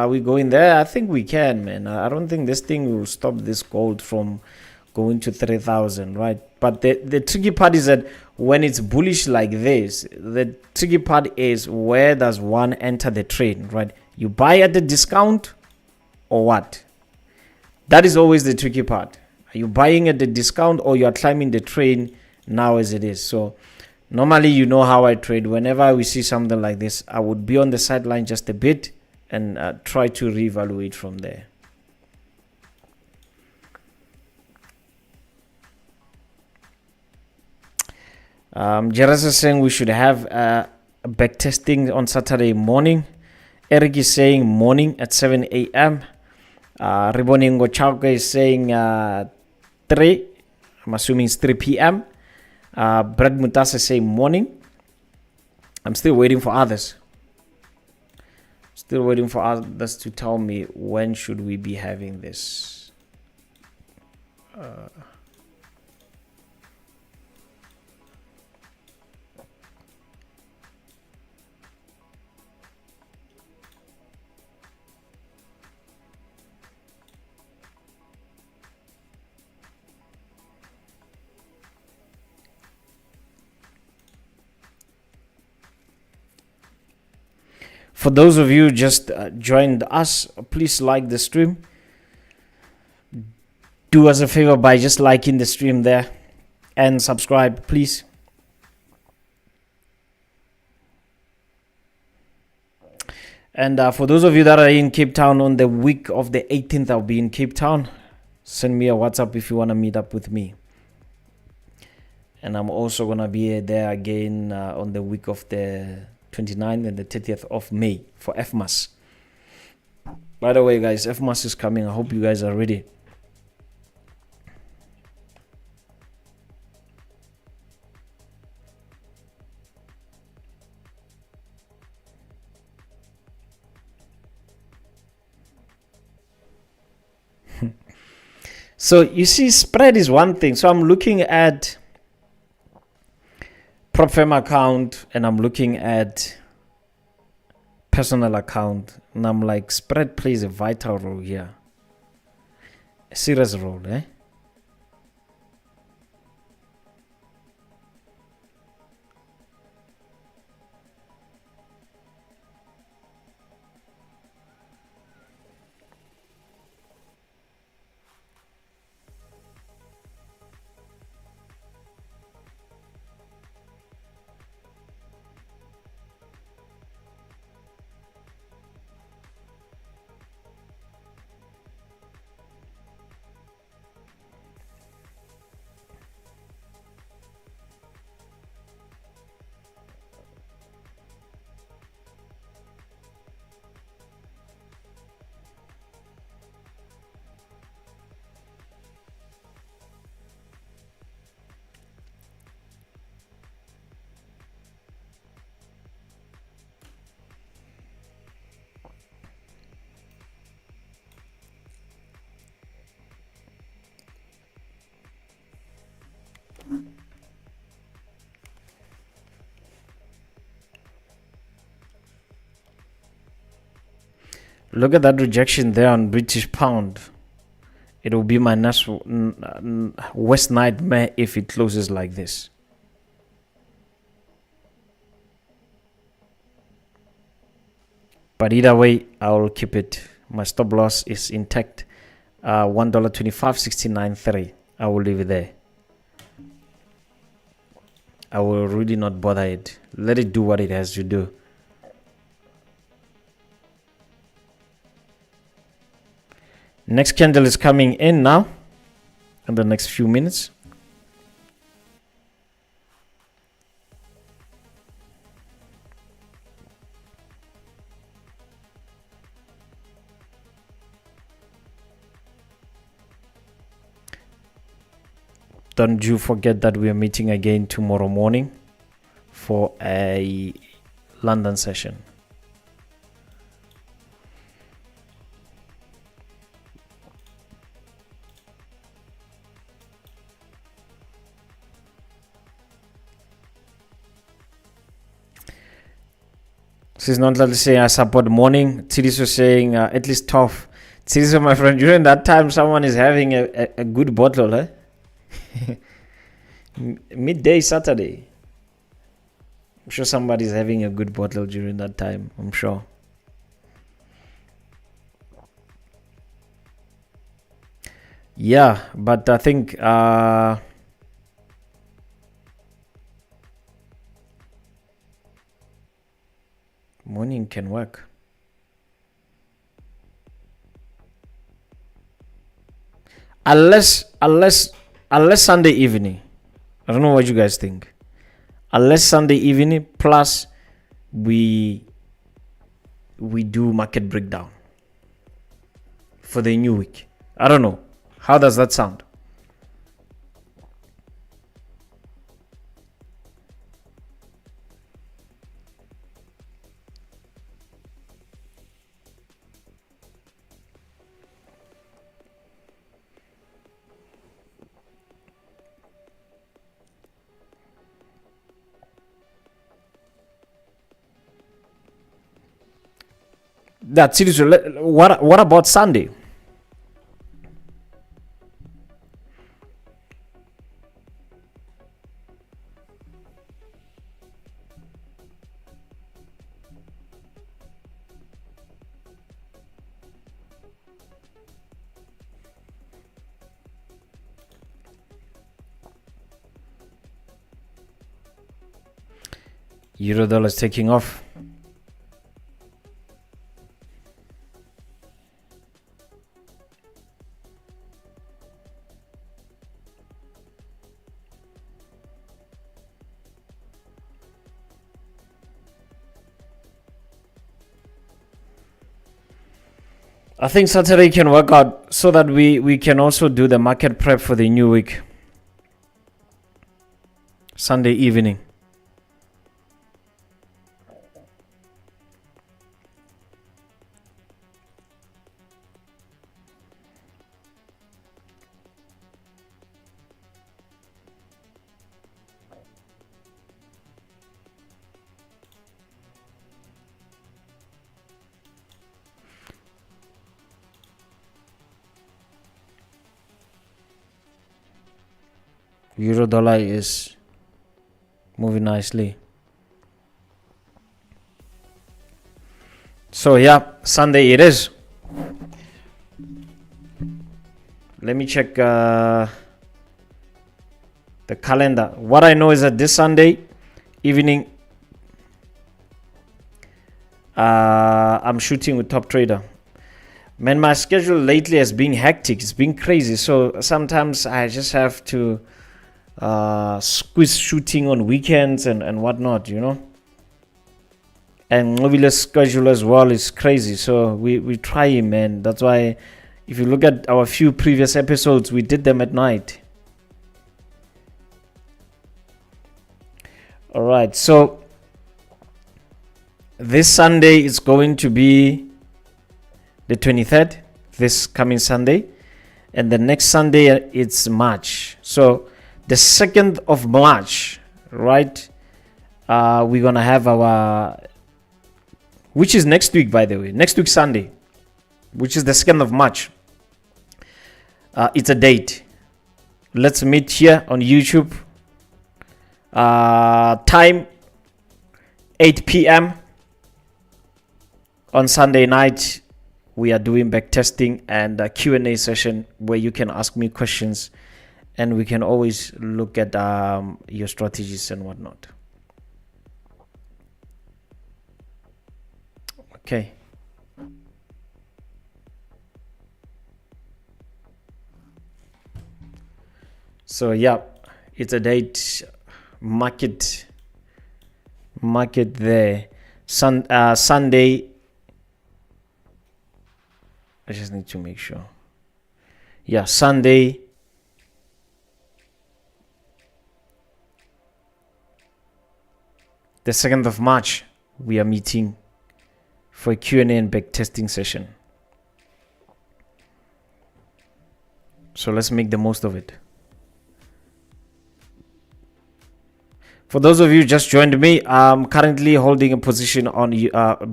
We going there? I think we can, man. I don't think this thing will stop this gold from going to 3,000, right? But the tricky part is that when it's bullish like this, the tricky part is where does one enter the trade, right? You buy at the discount or what? That is always the tricky part. Are you buying at the discount or you are climbing the train now as it is? So normally, you know how I trade. Whenever we see something like this, I would be on the sideline just a bit and try to reevaluate from there. Jaras is saying we should have back testing on Saturday morning. Eric is saying morning at 7 a.m. Riboningo Chauka is saying 3. I'm assuming it's 3 p.m. Brad Mutasa say morning. I'm still waiting for others. Still waiting for others to tell me when should we be having this. For those of you just joined us, please like the stream. Do us a favor by just liking the stream there and subscribe, please. And for those of you that are in Cape Town on the week of the 18th, I'll be in Cape Town. Send me a WhatsApp if you want to meet up with me. And I'm also going to be there again on the week of the 29th and the 30th of May for FMAS. By the way, guys, FMAS is coming. I hope you guys are ready. So you see, spread is one thing. So I'm looking at prop firm account and I'm looking at personal account, and I'm like, spread plays a vital role here, a serious role, eh? Look at that rejection there on British pound. It will be my worst nightmare if it closes like this. But either way, I will keep it. My stop loss is intact. $1.2569.3. I will leave it there. I will really not bother it. Let it do what it has to do. Next candle is coming in now in the next few minutes. Don't you forget that we are meeting again tomorrow morning for a London session. This is not saying I support morning. Tidis was saying at least 12. Tidis, my friend, during that time someone is having a good bottle, eh? Midday Saturday. I'm sure somebody's having a good bottle during that time. I'm sure. Yeah, but I think morning can work. Unless Sunday evening. I don't know what you guys think. Unless Sunday evening plus we do market breakdown for the new week. I don't know. How does that sound? That's it. What about Sunday? Euro dollar is taking off. I think Saturday can work out so that we can also do the market prep for the new week. Sunday evening. Euro dollar is moving nicely. So yeah, Sunday it is. Let me check the calendar. What I know is that this Sunday evening I'm shooting with Top Trader. Man, my schedule lately has been hectic. It's been crazy. So sometimes I just have to squeeze shooting on weekends and whatnot, you know. And Mobile's schedule as well is crazy. So we try, man. That's why if you look at our few previous episodes, we did them at night. All right. So this Sunday is going to be the 23rd, this coming Sunday. And the next Sunday, it's March. So the 2nd of March, right? We're going to have our, which is next week, by the way, next week, Sunday. which is the 2nd of March. It's a date. Let's meet here on YouTube. Time 8 p.m. on Sunday night. We are doing back testing and a Q&A session where you can ask me questions, and we can always look at your strategies and whatnot. Okay. So yeah, it's a date. Market there. Sunday. I just need to make sure. Yeah, Sunday. The 2nd of March, we are meeting for a Q&A and back testing session. So let's make the most of it. For those of you who just joined me, I'm currently holding a position on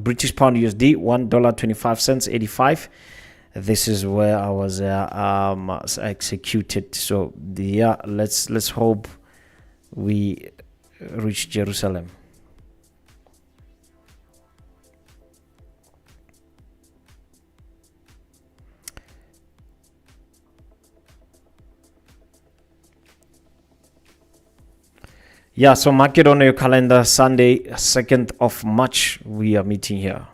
British Pound USD, $1.25.85. This is where I was executed. So yeah, let's hope we reach Jerusalem. Yeah, so mark it on your calendar. Sunday, 2nd of March, we are meeting here.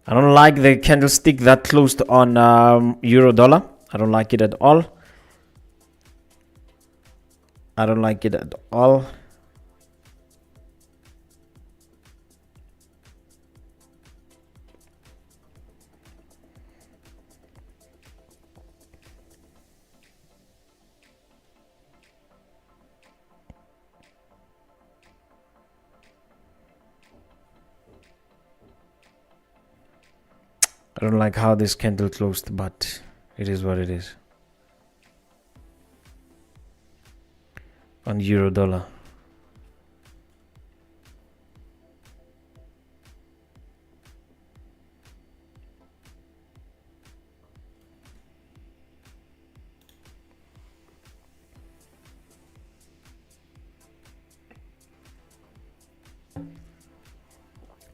I don't like the candlestick that closed on euro dollar. I don't like it at all. I don't like it at all. I don't like how this candle closed, but it is what it is. On euro dollar.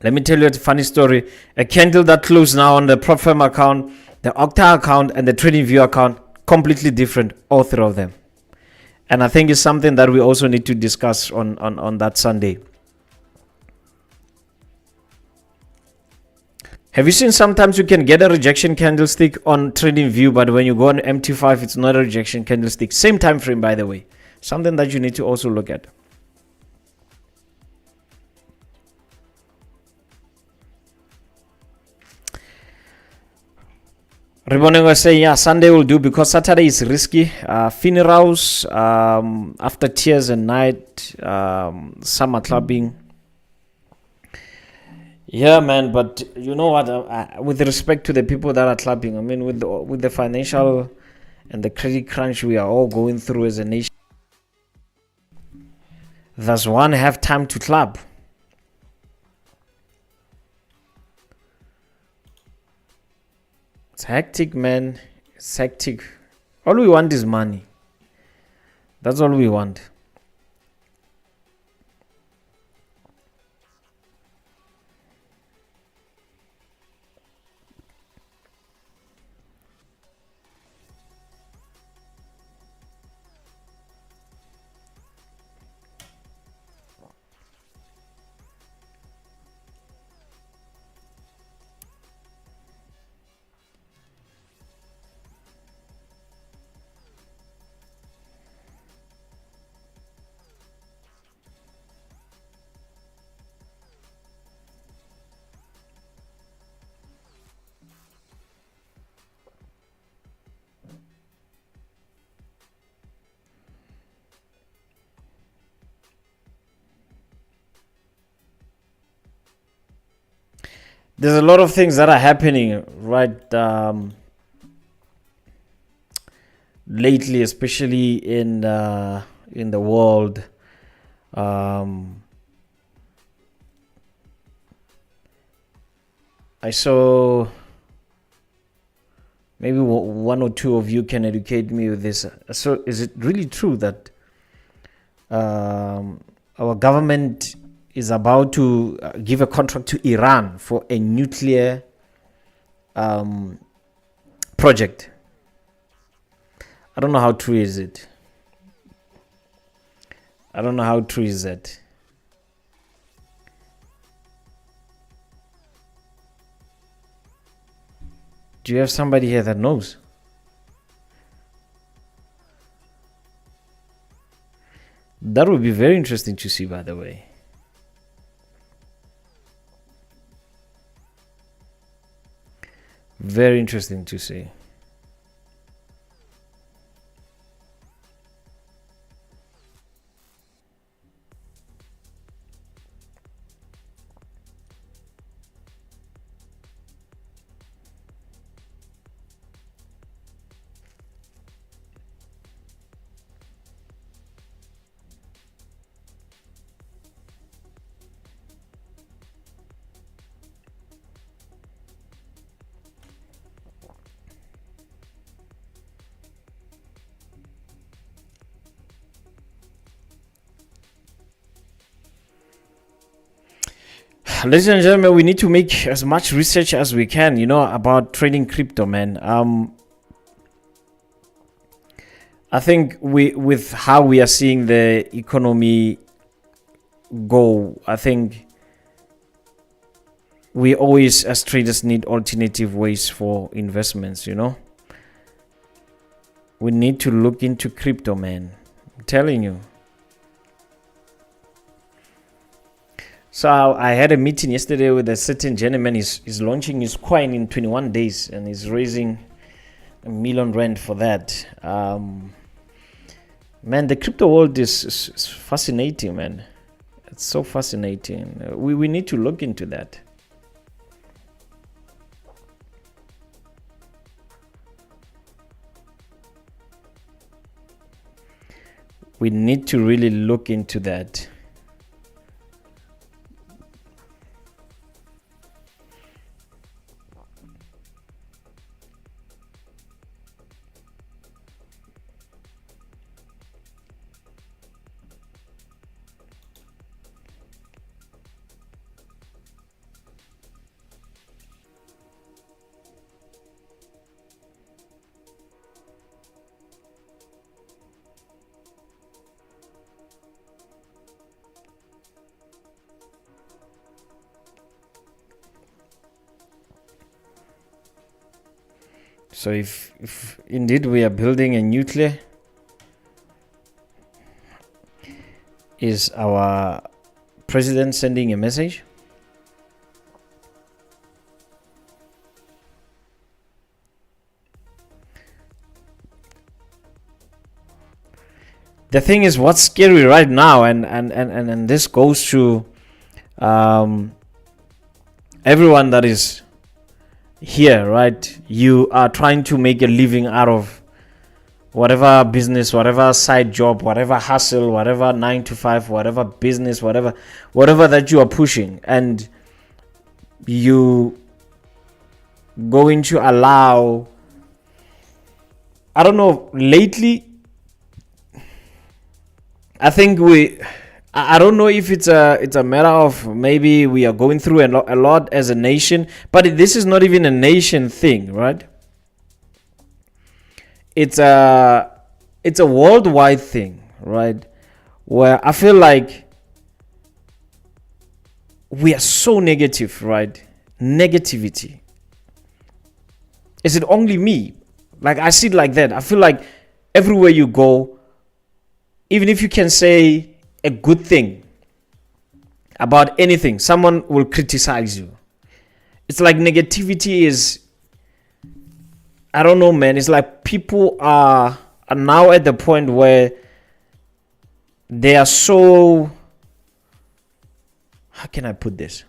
Let me tell you a funny story. A candle that closed now on the prop firm account, the Octa account, and the TradingView account, completely different, all three of them. And I think it's something that we also need to discuss on that Sunday. Have you seen sometimes you can get a rejection candlestick on TradingView, but when you go on MT5, it's not a rejection candlestick. Same time frame, by the way. Something that you need to also look at. Riboning was saying, yeah, Sunday will do because Saturday is risky. Funerals, after tears and night, summer clubbing. Yeah, man, but you know what? With respect to the people that are clubbing, I mean, with the financial and the credit crunch we are all going through as a nation, does one have time to club? It's hectic, man. It's hectic. All we want is money. That's all we want. There's a lot of things that are happening right lately, especially in the world. I saw, maybe one or two of you can educate me with this. So is it really true that our government is about to give a contract to Iran for a nuclear project? I don't know how true is it. I don't know how true is that. Do you have somebody here that knows? That would be very interesting to see, by the way. Very interesting to see. Ladies and gentlemen, we need to make as much research as we can, about trading crypto, man. I think with how we are seeing the economy go, I think we always, as traders, need alternative ways for investments, We need to look into crypto, man. I'm telling you. So I had a meeting yesterday with a certain gentleman. He's launching his coin in 21 days and he's raising R1 million for that. Man, the crypto world is fascinating, man. It's so fascinating. We need to look into that. We need to really look into that. So if indeed we are building a nuclear, is our president sending a message? The thing is, what's scary right now, and this goes to everyone that is here, right? You are trying to make a living out of whatever business, whatever side job, whatever hustle, whatever 9 to 5, whatever business, whatever that you are pushing, and you going to allow, I don't know, lately I think I don't know if it's a matter of maybe we are going through a lot as a nation, but this is not even a nation thing, right? It's a worldwide thing, right? Where I feel like we are so negative, right? Negativity. Is it only me? Like, I see it like that. I feel like everywhere you go, even if you can say a good thing about anything, someone will criticize you. It's like negativity is, I don't know, man. It's like people are now at the point where they are so, how can I put this?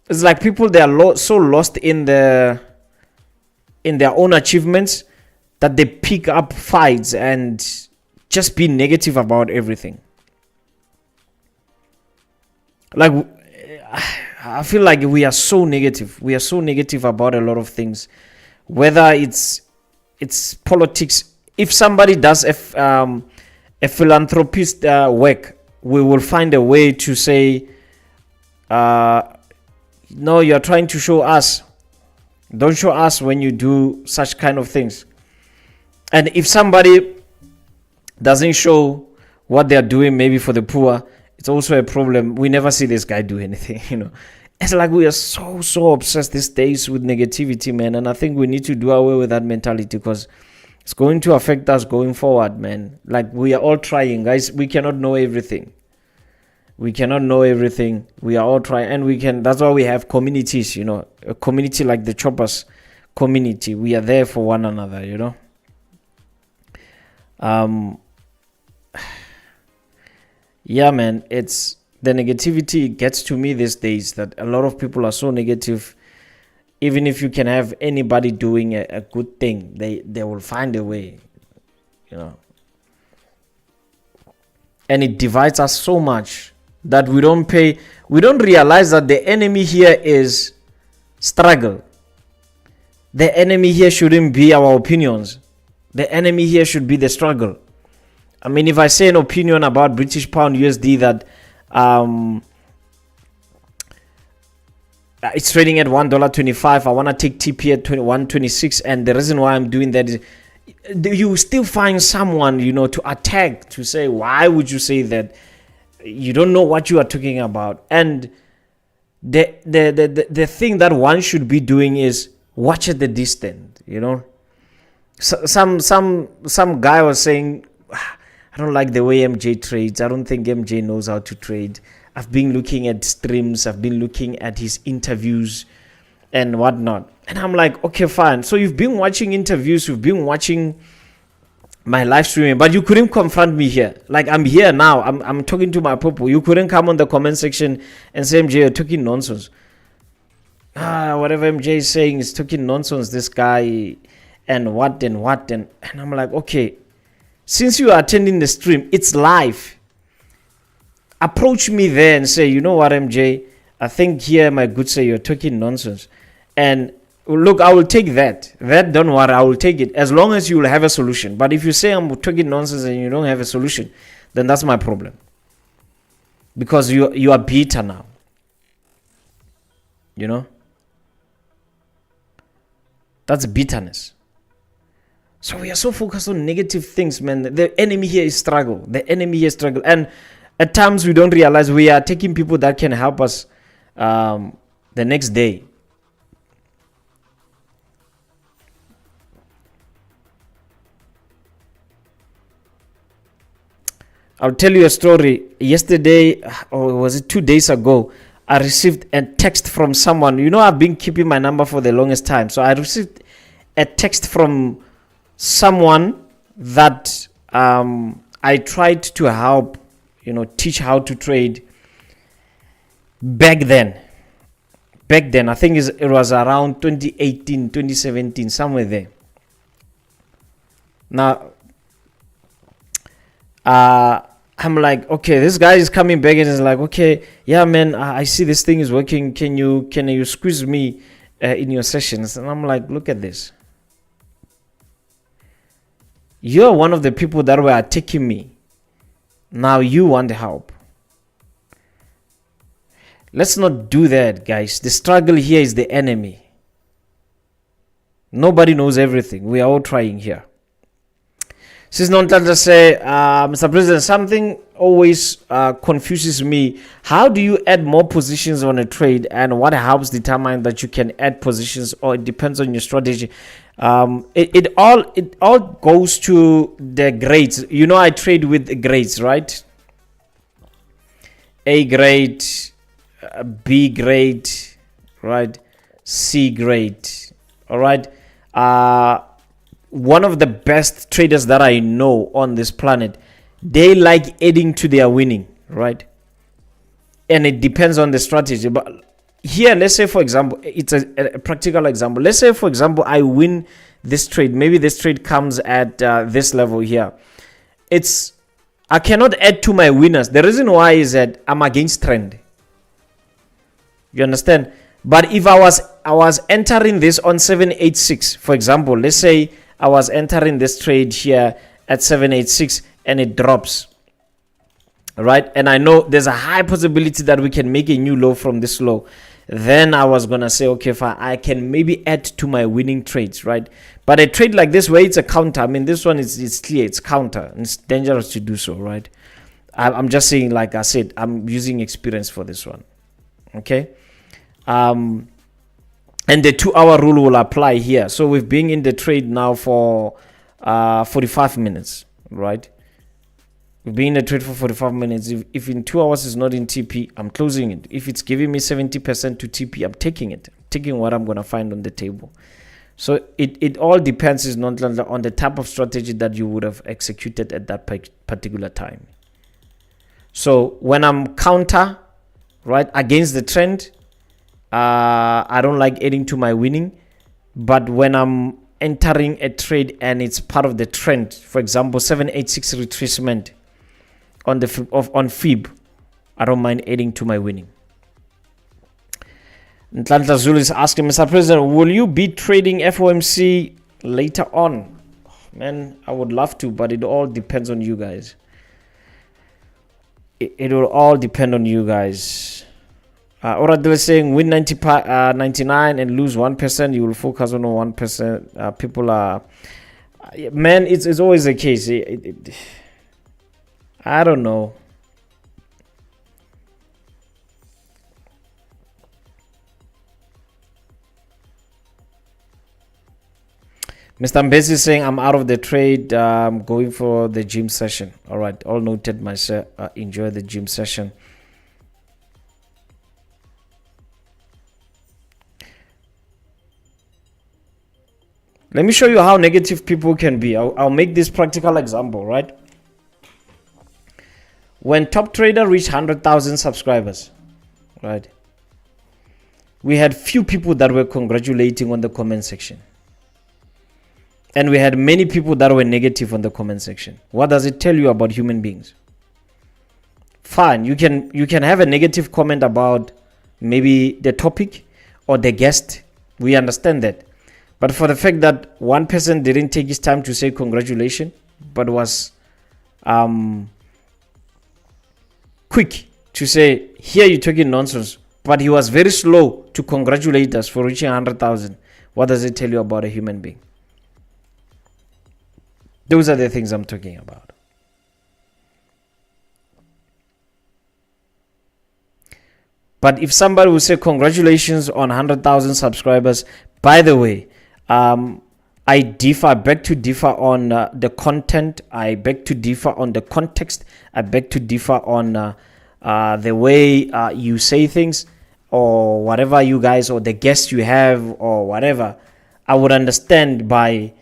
It's like people, they are so lost in their own achievements that they pick up fights and just be negative about everything. Like, I feel like we are so negative. We are so negative about a lot of things, whether it's politics. If somebody does a philanthropist work, we will find a way to say, no, you're trying to show us. Don't show us when you do such kind of things. And if somebody doesn't show what they're doing, maybe for the poor, it's also a problem. We never see this guy do anything, you know. It's like we are so obsessed these days with negativity, man. And I think we need to do away with that mentality, because it's going to affect us going forward, man. Like, we are all trying, guys. We cannot know everything. We cannot know everything. We are all trying, and that's why we have communities, you know. A community like the Choppers community. We are there for one another, you know. Yeah, man, it's the negativity gets to me these days, that a lot of people are so negative. Even if you can have anybody doing a good thing, they will find a way, you know. And it divides us so much that we don't realize that the enemy here is struggle. The enemy here shouldn't be our opinions. The enemy here should be the struggle. I mean, if I say an opinion about British pound USD that it's trading at $1.25, I want to take TP at 1.26, and the reason why I'm doing that is you still find someone, you know, to attack, to say, why would you say that? You don't know what you are talking about. And the thing that one should be doing is watch at the distance, you know. So, some guy was saying, I don't like the way MJ trades. I don't think MJ knows how to trade. I've been looking at streams. I've been looking at his interviews and whatnot. And I'm like, okay, fine. So you've been watching interviews. You've been watching my live streaming, but you couldn't confront me here. Like, I'm here now. I'm talking to my people. You couldn't come on the comment section and say, MJ, you're talking nonsense. Whatever MJ is saying is talking nonsense, this guy, and what. And I'm like, okay, since you are attending the stream, it's live. Approach me there and say, you know what, MJ, I think here, my good sir, you're talking nonsense. And look, I will take that. Don't worry, I will take it, as long as you will have a solution. But if you say I'm talking nonsense and you don't have a solution, then that's my problem. Because you are bitter now. You know? That's bitterness. So we are so focused on negative things, man. The enemy here is struggle. The enemy here is struggle. And at times we don't realize we are taking people that can help us the next day. I'll tell you a story. Yesterday, or was it 2 days ago, I received a text from someone. You know, I've been keeping my number for the longest time. So I received a text from someone that I tried to help, you know, teach how to trade back then. I think it was around 2018, 2017, somewhere there. Now, I'm like, okay, this guy is coming back and is like, okay, yeah, man, I see this thing is working. Can you squeeze me in your sessions? And I'm like, look at this. You're one of the people that were attacking me. Now you want help. Let's not do that, guys. The struggle here is the enemy. Nobody knows everything. We are all trying here. Since Nontanda say, Mr. President, something always confuses me. How do you add more positions on a trade, and what helps determine that you can add positions, or it depends on your strategy? It all goes to the grades. You know, I trade with grades, right? A grade, B grade, right? C grade, all right? One of the best traders that I know on this planet, they like adding to their winning, right? And it depends on the strategy. But here, let's say, for example, it's a practical example. Let's say, for example, I win this trade. Maybe this trade comes at this level here. I cannot add to my winners. The reason why is that I'm against trend. You understand? But if I was entering this on 786, for example, let's say I was entering this trade here at 786 and it drops, right? And I know there's a high possibility that we can make a new low from this low. Then I was gonna say, okay, fine, I can maybe add to my winning trades, right? But a trade like this where it's a counter, I mean, this one is clear, it's counter, and it's dangerous to do so, right? I'm just saying, like I said, I'm using experience for this one, okay? And the 2-hour rule will apply here. So we've been in the trade now for 45 minutes, right? We've been in the trade for 45 minutes. If in 2 hours is not in TP, I'm closing it. If it's giving me 70% to TP, I'm taking it. I'm taking what I'm going to find on the table. So it all depends is not on the type of strategy that you would have executed at that particular time. So when I'm counter, right, against the trend, I don't like adding to my winning. But when I'm entering a trade and it's part of the trend, for example, 786 retracement on the on FIB, I don't mind adding to my winning. Ntlantla Zulu is asking, Mr. President, will you be trading FOMC later on? Man, I would love to, but it all depends on you guys. It will all depend on you guys. Alright, they were saying win 99 and lose 1%. You will focus on 1%. People are, man, it's always the case. I don't know. Mr. Mbesi is saying I'm out of the trade. I'm going for the gym session. All right, all noted, myself. Enjoy the gym session. Let me show you how negative people can be. I'll make this practical example, right? When Top Trader reached 100,000 subscribers, right? We had few people that were congratulating on the comment section. And we had many people that were negative on the comment section. What does it tell you about human beings? Fine, you can have a negative comment about maybe the topic or the guest. We understand that. But for the fact that one person didn't take his time to say congratulations, but was quick to say, here you're talking nonsense, but he was very slow to congratulate us for reaching 100,000. What does it tell you about a human being? Those are the things I'm talking about. But if somebody will say congratulations on 100,000 subscribers, by the way, I beg to differ on the content. I beg to differ on the context. I beg to differ on the way you say things, or whatever you guys, or the guests you have, or whatever. I would understand by,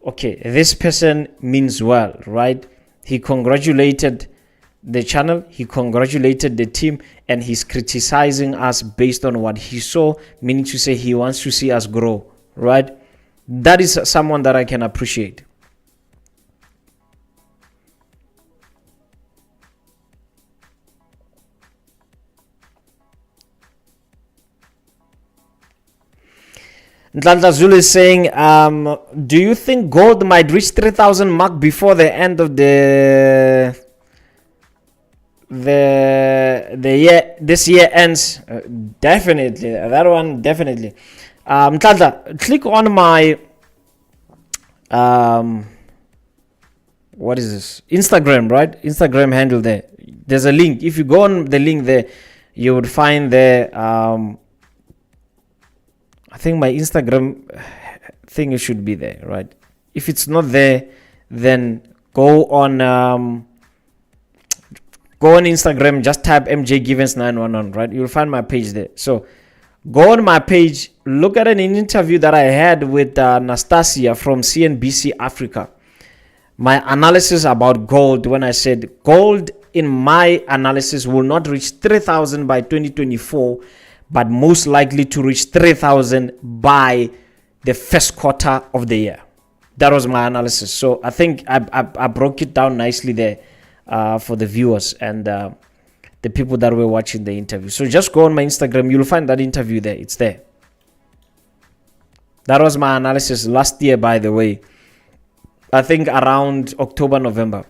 okay, this person means well, right? He congratulated the channel, he congratulated the team, and he's criticizing us based on what he saw, meaning to say he wants to see us grow, right? That is someone that I can appreciate. Ntlantla Zulu is saying, do you think gold might reach 3,000 mark before the end of the year? This year ends. Definitely, that one definitely. Ntlantla, click on my what is this? Instagram, right? Instagram handle there. There's a link. If you go on the link there, you would find there. I think my Instagram thing should be there, right? If it's not there, then go on Instagram, just type MJ Givens 911, right? You'll find my page there. So go on my page, look at an interview that I had with Nastasia from CNBC Africa. My analysis about gold, when I said gold in my analysis will not reach 3,000 by 2024, but most likely to reach 3,000 by the first quarter of the year. That was my analysis. So I think I broke it down nicely there for the viewers and the people that were watching the interview. So just go on my Instagram. You'll find that interview there. It's there. That was my analysis last year, by the way. I think around October, November.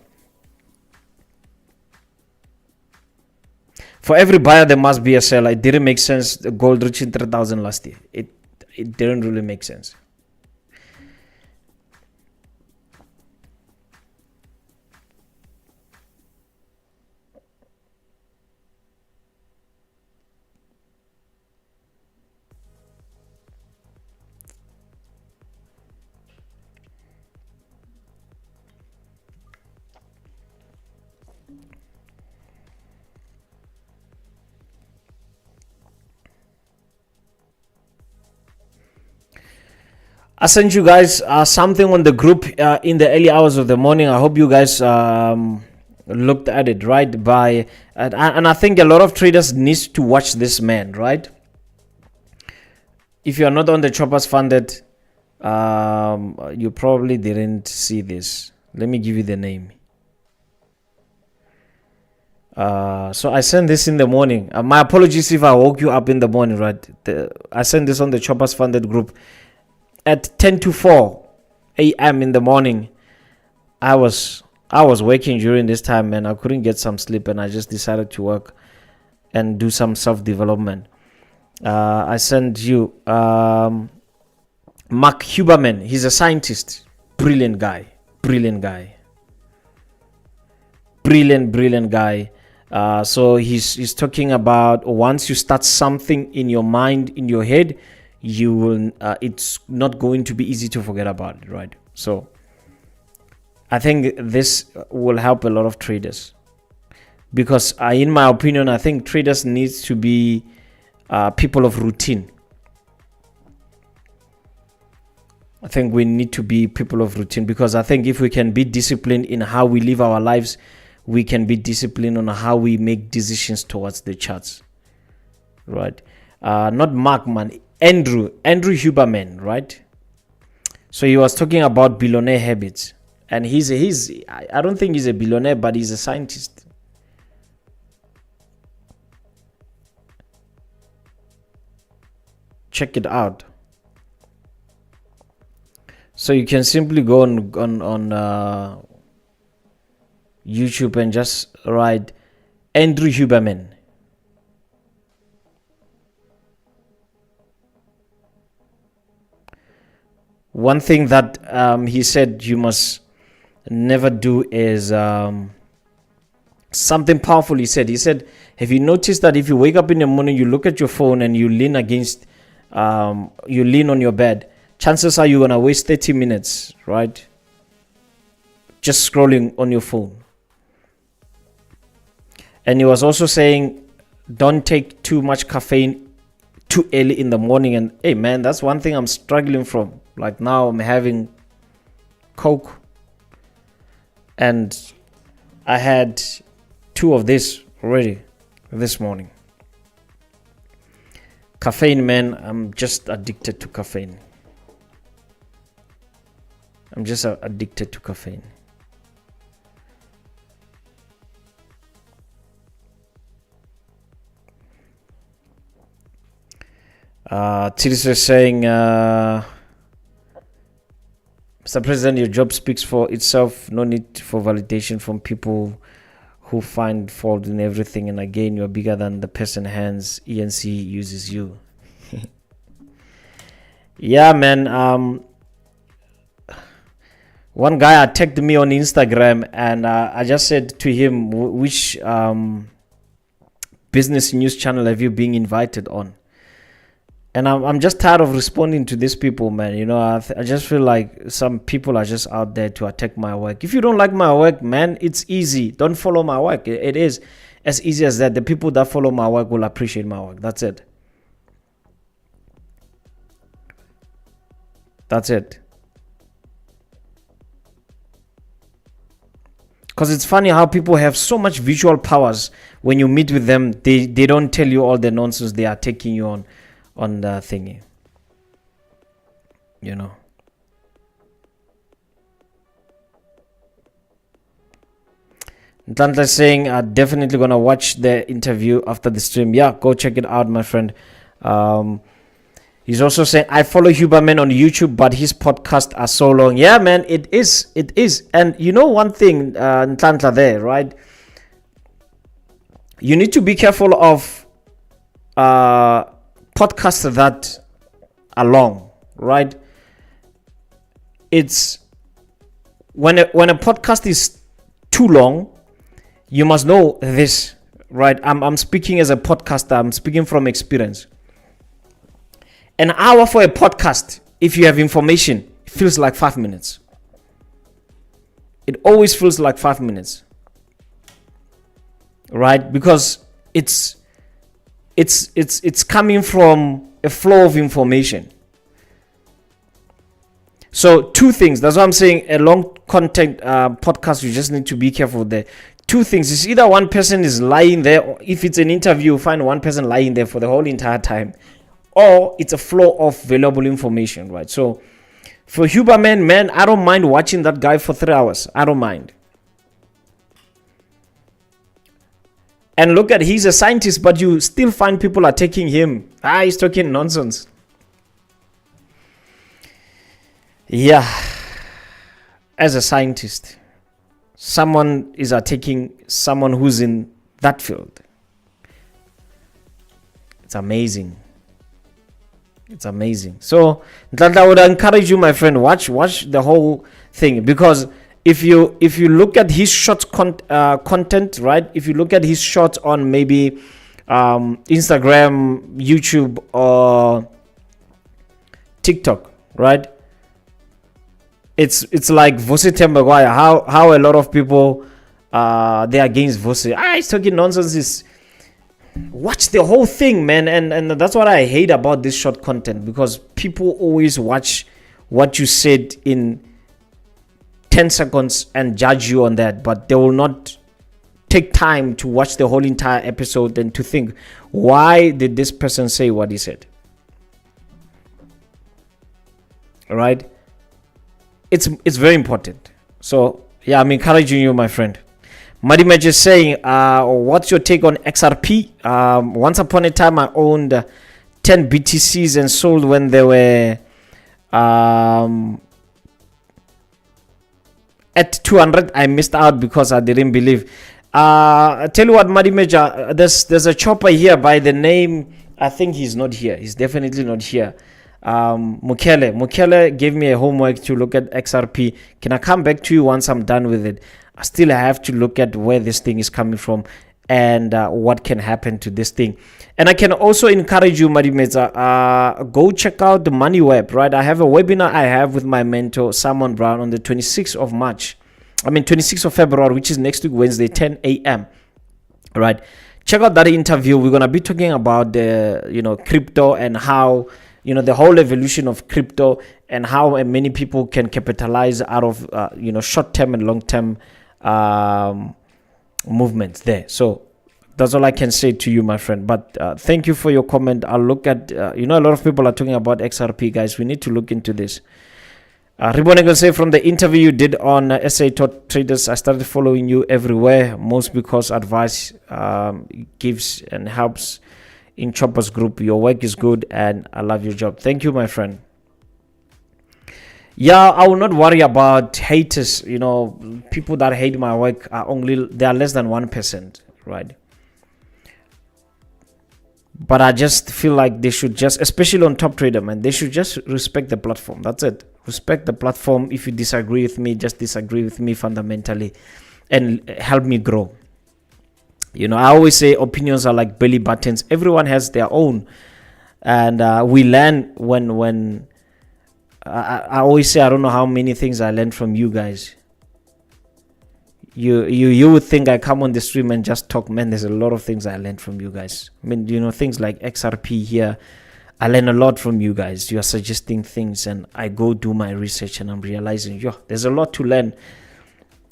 For every buyer, there must be a seller. It didn't make sense. The gold reaching 3,000 last year. It didn't really make sense. I sent you guys something on the group in the early hours of the morning. I hope you guys looked at it, right? And I think a lot of traders need to watch this man, right? If you are not on the choppers funded, you probably didn't see this. Let me give you the name. So I sent this in the morning. My apologies if I woke you up in the morning, right? I sent this on the choppers funded group at 10 to 4 a.m. in the morning. I was working during this time, and I couldn't get some sleep, and I just decided to work and do some self-development. I sent you Mark Huberman. He's a scientist. Brilliant guy. Brilliant guy. So he's talking about once you start something in your mind, in your head, you will it's not going to be easy to forget about it, right? So I think this will help a lot of traders, because in my opinion, I think traders need to be people of routine. I think we need to be people of routine, because I think if we can be disciplined in how we live our lives, we can be disciplined on how we make decisions towards the charts, right? Not Mark, man. Andrew Huberman, right? So he was talking about billionaire habits, and I don't think he's a billionaire, but he's a scientist. Check it out. So you can simply go on YouTube and just write Andrew Huberman. One thing that he said you must never do is something powerful. He said, have you noticed that if you wake up in the morning, you look at your phone and you lean on your bed, chances are you're going to waste 30 minutes, right? Just scrolling on your phone. And he was also saying, don't take too much caffeine too early in the morning. And hey, man, that's one thing I'm struggling from. Like now I'm having Coke, and I had 2 of this already this morning. Caffeine, man, I'm just addicted to caffeine. I'm just addicted to caffeine. Tiris is saying, Mr. President, your job speaks for itself. No need for validation from people who find fault in everything. And again, you're bigger than the person hands ENC uses you. Yeah, man. One guy attacked me on Instagram, and I just said to him, which business news channel have you been invited on? And I'm just tired of responding to these people, man. You know, I just feel like some people are just out there to attack my work. If you don't like my work, man, it's easy. Don't follow my work. It is as easy as that. The people that follow my work will appreciate my work. That's it. That's it. Because it's funny how people have so much visual powers. When you meet with them, they don't tell you all the nonsense they are taking you on the thingy. You know. Ntantla saying, definitely gonna watch the interview after the stream. Yeah, go check it out, my friend. He's also saying, I follow Huberman on YouTube, but his podcasts are so long. Yeah, man, it is. And you know one thing, Ntantla there, right? You need to be careful of podcasts that are long, right? It's when a podcast is too long, you must know this, right? I'm speaking as a podcaster. I'm speaking from experience. An hour for a podcast, if you have information, it feels like 5 minutes. It always feels like 5 minutes, right? Because it's coming from a flow of information. So two things. That's why I'm saying a long content podcast, you just need to be careful there. Two things. It's either one person is lying there, or if it's an interview, you find one person lying there for the whole entire time, or it's a flow of valuable information, right? So for Huberman, man, I don't mind watching that guy for 3 hours. I don't mind. And look at, he's a scientist, but you still find people are taking him. He's talking nonsense. Yeah. As a scientist, someone is attacking someone who's in that field. It's amazing. It's amazing. So I would encourage you, my friend, watch the whole thing, because if you look at his short content, right? If you look at his shorts on maybe Instagram, YouTube, or TikTok, right? It's like Vosi Tembagwaya. How a lot of people they're against Vosi. He's talking nonsense. Watch the whole thing, man, and that's what I hate about this short content, because people always watch what you said in 10 seconds and judge you on that, but they will not take time to watch the whole entire episode and to think, why did this person say what he said? All right, it's very important. So yeah, I'm encouraging you, my friend. Madimaj is saying, what's your take on XRP? Once upon a time, I owned 10 BTCs and sold when they were at 200. I missed out because I didn't believe. I tell you what, Madimaj, there's a chopper here by the name, I think he's not here. He's definitely not here. Mukele gave me a homework to look at XRP. Can I come back to you once I'm done with it? I still have to look at where this thing is coming from and what can happen to this thing. And I can also encourage you, Madimeza, go check out the Money Web, right? I have a webinar I have with my mentor, Simon Brown, on the 26th of February, which is next week, Wednesday, 10 a.m. Right? Check out that interview. We're going to be talking about the, crypto and how, the whole evolution of crypto and how many people can capitalize out of, short-term and long-term movements there. So that's all I can say to you, my friend. But thank you for your comment. I'll look at, a lot of people are talking about XRP, guys. We need to look into this. Ribone will say, from the interview you did on SA Top Traders, I started following you everywhere, most because advice gives and helps in Chopper's group. Your work is good and I love your job. Thank you, my friend. Yeah, I will not worry about haters. People that hate my work they are less than 1%, right? But I just feel like they should just, especially on Top Trader, man, they should just respect the platform. That's it. Respect the platform. If you disagree with me, just disagree with me fundamentally and help me grow. I always say opinions are like belly buttons. Everyone has their own. And we learn when I always say, I don't know how many things I learned from you guys. You would think I come on the stream and just talk. Man, there's a lot of things I learned from you guys. I mean, things like XRP here, I learn a lot from you guys. You are suggesting things and I go do my research and I'm realizing, there's a lot to learn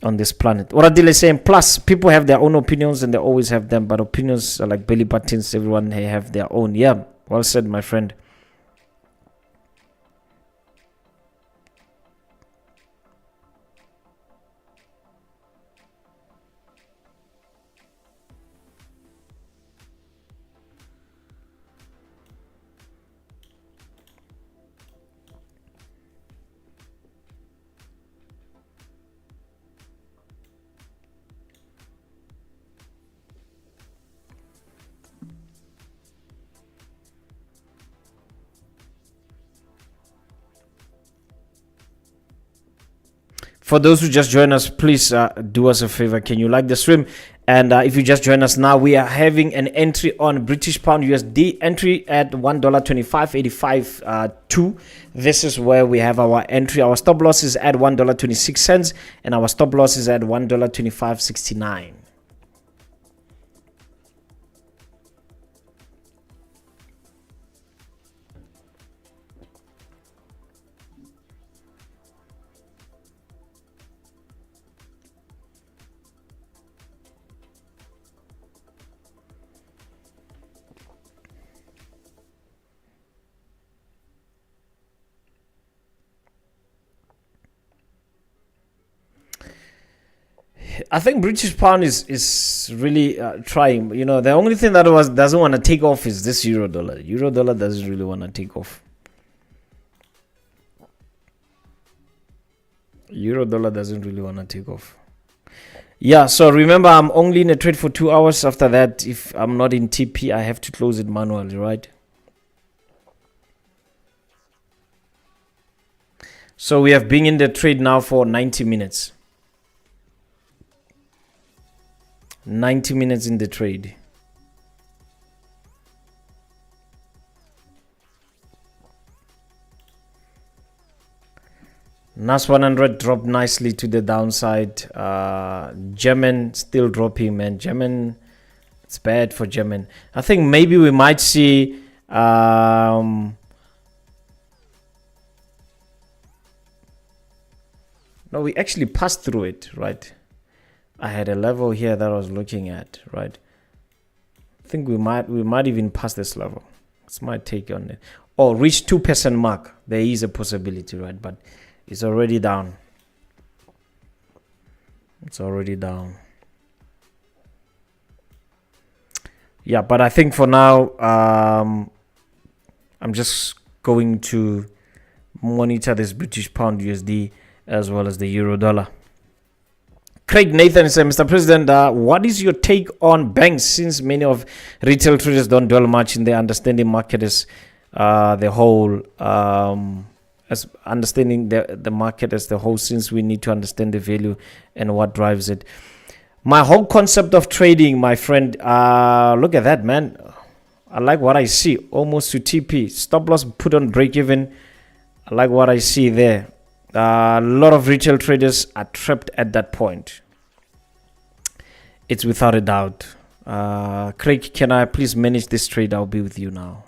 on this planet. What Adil is saying, plus people have their own opinions and they always have them, but opinions are like belly buttons. Everyone have their own. Yeah, well said, my friend. For those who just join us, please do us a favor. Can you like the stream? And if you just join us now, we are having an entry on British Pound USD entry at $1.2585 2. This is where we have our entry. Our stop loss is at $1.26, and our stop loss is at $1.2569. I think British pound is really trying. You know, the only thing that doesn't want to take off is this euro dollar. Euro dollar doesn't really want to take off. Euro dollar doesn't really want to take off. Yeah, so remember, I'm only in a trade for 2 hours. After that, if I'm not in TP, I have to close it manually, right? So we have been in the trade now for 90 minutes. 90 minutes in the trade. NAS 100 dropped nicely to the downside. German still dropping, man. German, it's bad for German. I think maybe we might see no, we actually passed through it, right? I had a level here that I was looking at, right? I think we might even pass this level. It's my take on it. Or reach 2% mark. There is a possibility, right? But it's already down. It's already down. Yeah, but I think for now, I'm just going to monitor this British Pound USD as well as the Euro Dollar. Craig Nathan said, Mr. President, what is your take on banks, since many of retail traders don't dwell much in their understanding market as the whole, as understanding the market as the whole, since we need to understand the value and what drives it. My whole concept of trading, my friend, look at that, man. I like what I see, almost to TP. Stop loss put on break even. I like what I see there. A lot of retail traders are trapped at that point. It's without a doubt. Craig, can I please manage this trade? I'll be with you now.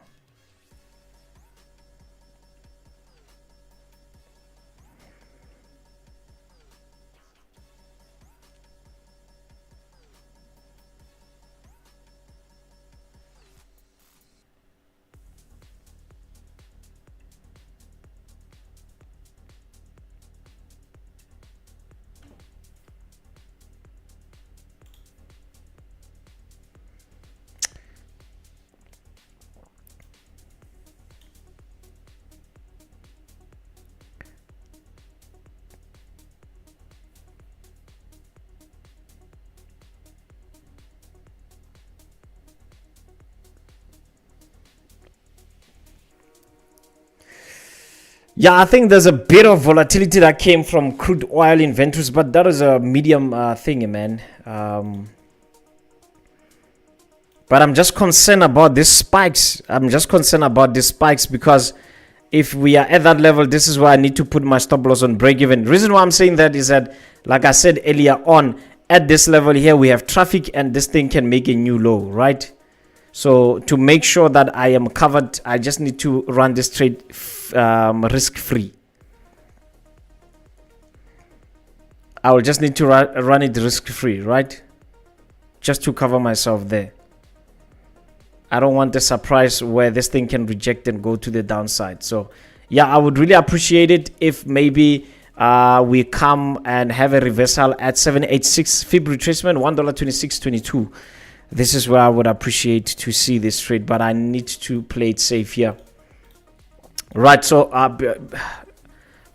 Yeah, I think there's a bit of volatility that came from crude oil inventories, but that is a medium thing, man. But I'm just concerned about these spikes. Because if we are at that level, this is where I need to put my stop loss on break even. The reason why I'm saying that is that, like I said earlier on, at this level here, we have traffic and this thing can make a new low, right? So to make sure that I am covered, I just need to run this trade risk-free. I will just need to run it risk-free, right? Just to cover myself there. I don't want a surprise where this thing can reject and go to the downside. So yeah, I would really appreciate it if maybe we come and have a reversal at 786 fib retracement, $1.2622. This is where I would appreciate to see this trade, but I need to play it safe here. Right, so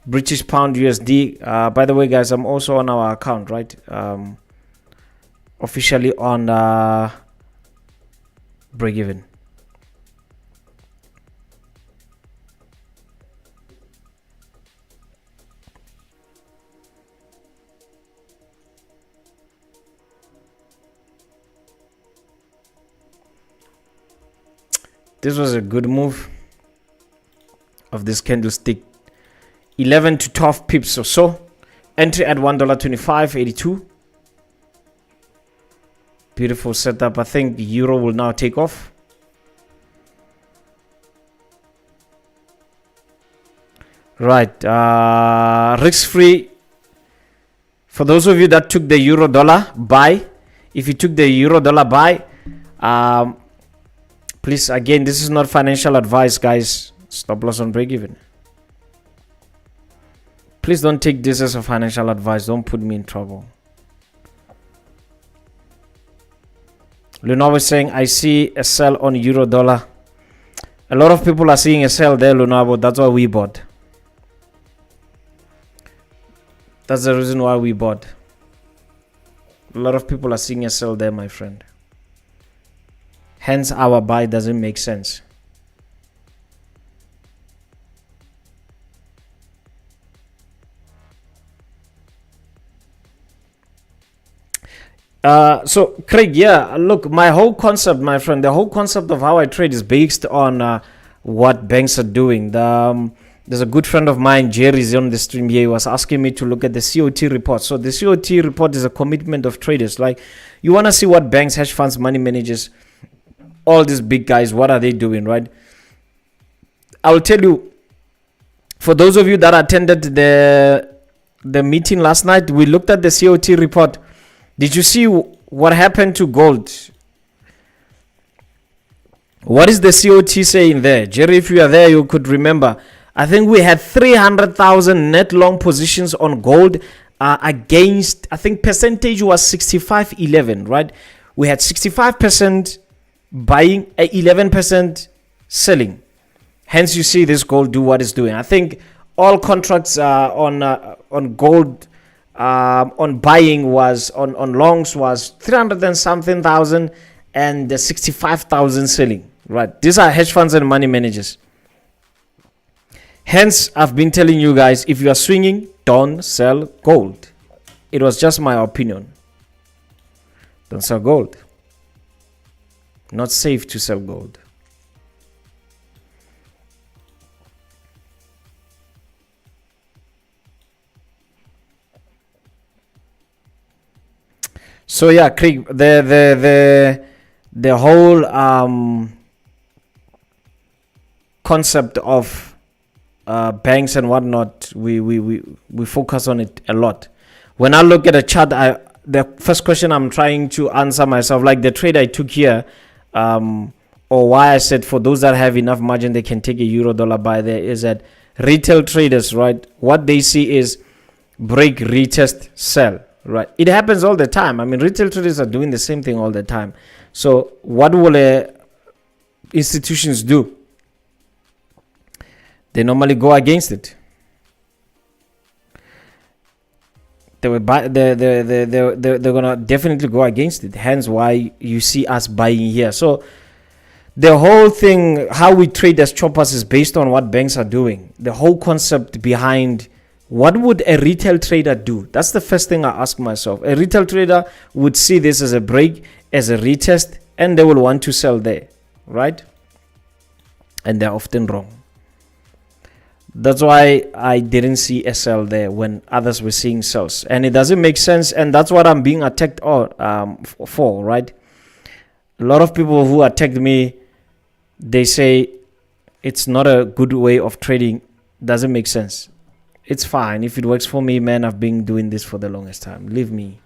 British Pound USD. By the way, guys, I'm also on our account, right? Officially on break even. This was a good move of this candlestick. 11 to 12 pips or so. Entry at $1.2582. Beautiful setup. I think euro will now take off. Right. Risk free. For those of you that took the euro dollar buy, if you took the euro dollar buy, please, again, this is not financial advice, guys. Stop loss on break even. Please don't take this as a financial advice. Don't put me in trouble. Luna was saying, I see a sell on euro dollar. A lot of people are seeing a sell there, Luna, but that's why we bought. That's the reason why we bought. A lot of people are seeing a sell there, my friend. Hence, our buy doesn't make sense. So Craig, yeah, look, my whole concept, my friend, the whole concept of how I trade is based on what banks are doing. There's a good friend of mine, Jerry's on the stream here. He was asking me to look at the COT report. So the COT report is a commitment of traders. Like, you want to see what banks, hedge funds, money managers, all these big guys, what are they doing, right? I'll tell you, for those of you that attended the meeting last night, we looked at the COT report. Did you see what happened to gold? What is the COT saying there? Jerry, if you are there, you could remember. I think we had 300,000 net long positions on gold against, I think percentage was 65-11, right? We had 65% buying, 11% selling. Hence, you see this gold do what it's doing. I think all contracts on gold, on buying was, on longs was 300 and something thousand and 65,000 selling, right? These are hedge funds and money managers. Hence, I've been telling you guys, if you are swinging, don't sell gold. It was just my opinion. Don't sell gold. Not safe to sell gold. So yeah, Craig, the whole concept of banks and whatnot, we focus on it a lot. When I look at a chart, the first question I'm trying to answer myself, like the trade I took here, or why I said for those that have enough margin they can take a euro dollar buy there, is that retail traders, right, what they see is break, retest, sell, right? It happens all the time. I mean, retail traders are doing the same thing all the time. So what will institutions do? They normally go against it. They're gonna definitely go against it. Hence why you see us buying here. So the whole thing, how we trade as choppers, is based on what banks are doing. The whole concept behind what would a retail trader do? That's the first thing I ask myself. A retail trader would see this as a break, as a retest, and they will want to sell there, right? And they're often wrong. That's why I didn't see a sell there when others were seeing sells, and it doesn't make sense. And that's what I'm being attacked for, right? A lot of people who attacked me, they say it's not a good way of trading. Doesn't make sense. It's fine if it works for me, man. I've been doing this for the longest time. Leave me.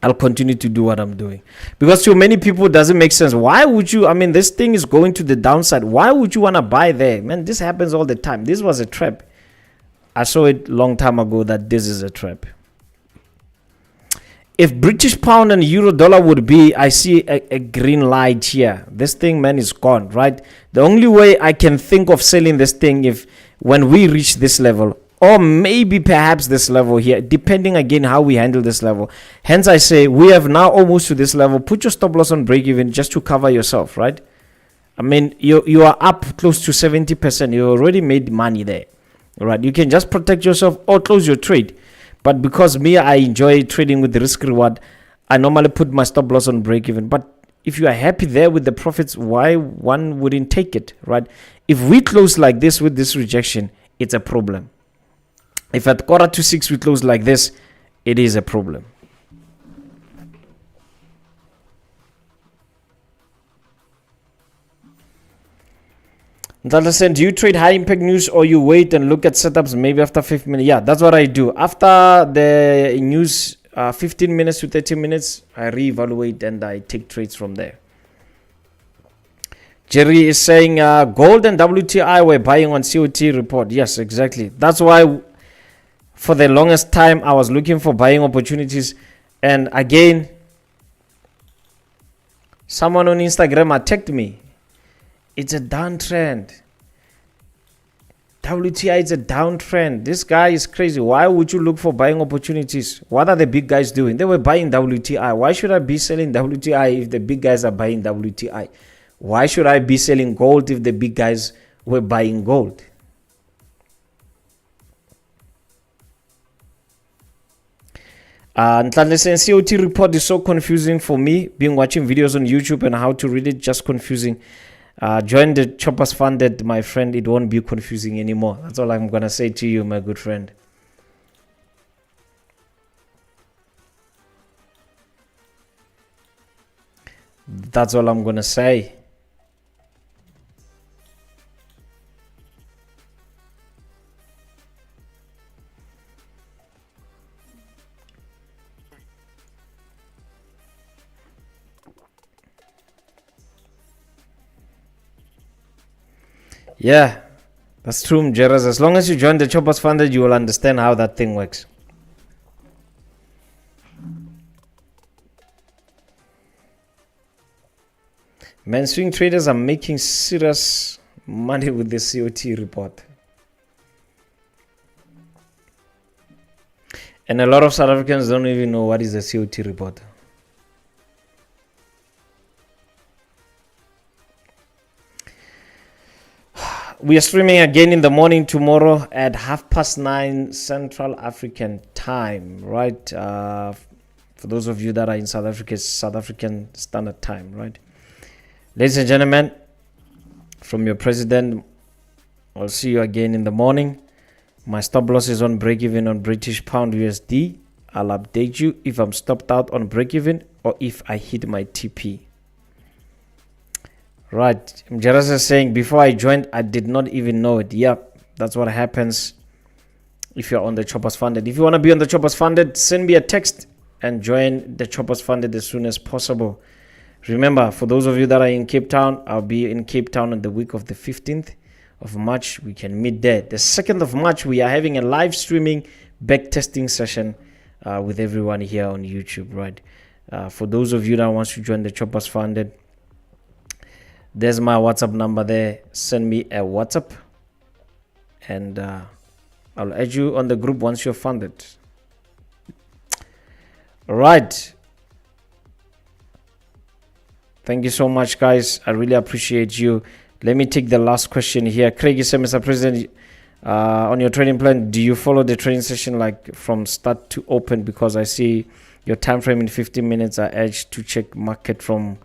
I'll continue to do what I'm doing, because to many people it doesn't make sense. Why would you? I mean, this thing is going to the downside. Why would you want to buy there, man? This happens all the time. This was a trap. I saw it long time ago that this is a trap. If British pound and euro dollar would be, I see a green light here. This thing, man, is gone, right? The only way I can think of selling this thing if when we reach this level, or maybe perhaps this level here, depending again how we handle this level. Hence I say we have now almost to this level. Put your stop loss on break even just to cover yourself, right? I mean, you are up close to 70%. You already made money there, right? You can just protect yourself or close your trade. But because me, I enjoy trading with the risk reward, I normally put my stop loss on break even. But if you are happy there with the profits, why one wouldn't take it, right? If we close like this with this rejection, it's a problem. If at 5:45 we close like this, it is a problem. Understand? Do you trade high impact news or you wait and look at setups maybe after 5 minutes? Yeah, that's what I do. After the news, 15 minutes to 30 minutes, I reevaluate and I take trades from there. Jerry is saying gold and WTI were buying on COT report. Yes, exactly. That's why for the longest time I was looking for buying opportunities. And again, someone on Instagram attacked me. It's a downtrend. WTI is a downtrend. This guy is crazy. Why would you look for buying opportunities? What are the big guys doing? They were buying WTI. Why should I be selling WTI if the big guys are buying WTI? Why should I be selling gold if the big guys were buying gold? Listen, COT report is so confusing for me. Being watching videos on YouTube and how to read it, just confusing. Join the choppers funded, my friend. It won't be confusing anymore. That's all I'm gonna say to you, my good friend. That's all I'm gonna say. Yeah, that's true, Mjeras. As long as you join the choppers funded, you will understand how that thing works. Man, swing traders are making serious money with the COT report. And a lot of South Africans don't even know what is the COT report. We are streaming again in the morning tomorrow at 9:30 Central African time, right? For those of you that are in South Africa, it's South African Standard Time, right? Ladies and gentlemen, from your president, I'll see you again in the morning. My stop loss is on break-even on British Pound USD. I'll update you if I'm stopped out on break-even or if I hit my TP. Right, Mjeras is saying, before I joined, I did not even know it. Yep, that's what happens if you're on the Choppers Funded. If you want to be on the Choppers Funded, send me a text and join the Choppers Funded as soon as possible. Remember, for those of you that are in Cape Town, I'll be in Cape Town on the week of the 15th of March. We can meet there. The 2nd of March, we are having a live streaming back testing session with everyone here on YouTube, right? For those of you that wants to join the Choppers Funded, there's my WhatsApp number there. Send me a WhatsApp and I'll add you on the group once you're funded. All right. Thank you so much, guys. I really appreciate you. Let me take the last question here. Craig is saying, Mr. President, on your trading plan, do you follow the trading session like from start to open? Because I see your time frame in 15 minutes. I urge to check market from...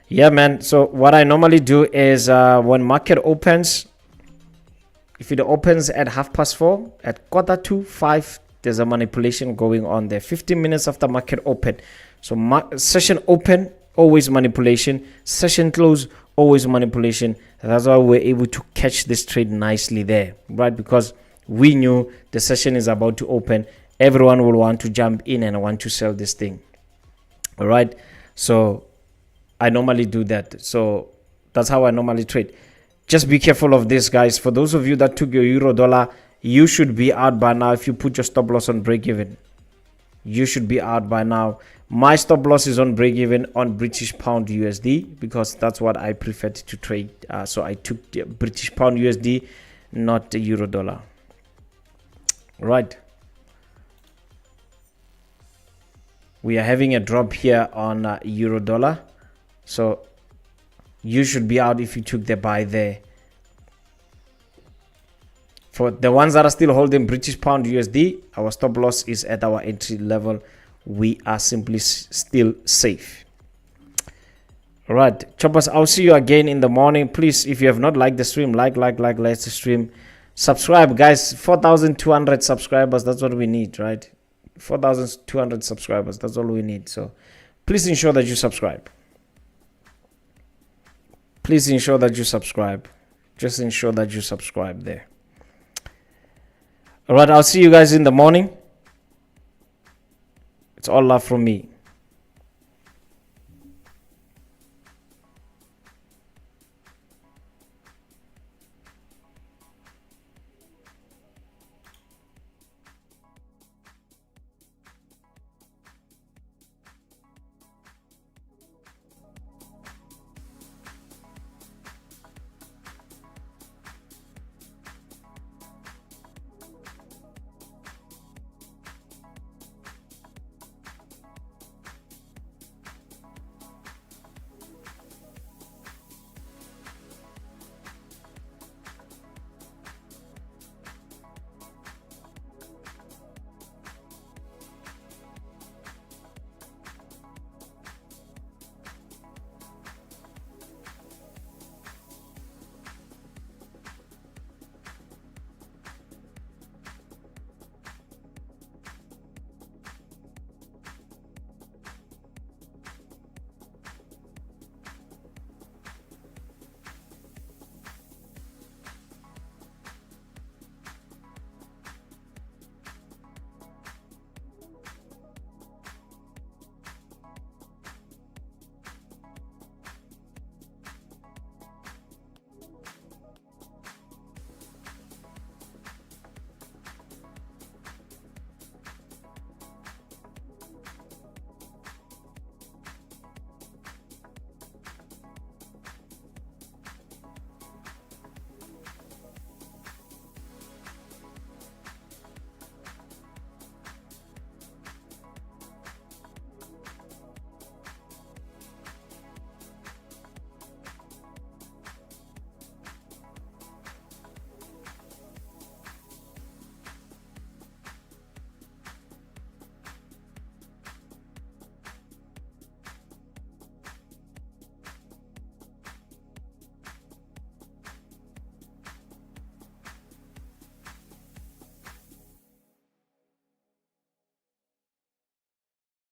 Yeah, man. So what I normally do is when market opens, if it opens at 4:30, at 4:45, there's a manipulation going on there. 15 minutes after market open. So session open, always manipulation. Session close, always manipulation. That's why we're able to catch this trade nicely there, right? Because we knew the session is about to open. Everyone will want to jump in and want to sell this thing. All right. So I normally do that. So that's how I normally trade. Just be careful of this, guys. For those of you that took your euro dollar, you should be out by now. If you put your stop loss on break even, you should be out by now. My stop loss is on break even on British Pound USD because that's what I preferred to trade. So I took the British Pound USD, not the euro dollar. Right. We are having a drop here on euro dollar. So you should be out if you took the buy there. For the ones that are still holding British Pound USD, our stop loss is at our entry level. We are simply still safe. All right, choppers, I'll see you again in the morning. Please, if you have not liked the stream, like the stream. Subscribe, guys. 4,200 subscribers. That's what we need, right? 4,200 subscribers. That's all we need. So please ensure that you subscribe. Please ensure that you subscribe. Just ensure that you subscribe there. All right, I'll see you guys in the morning. It's all love from me.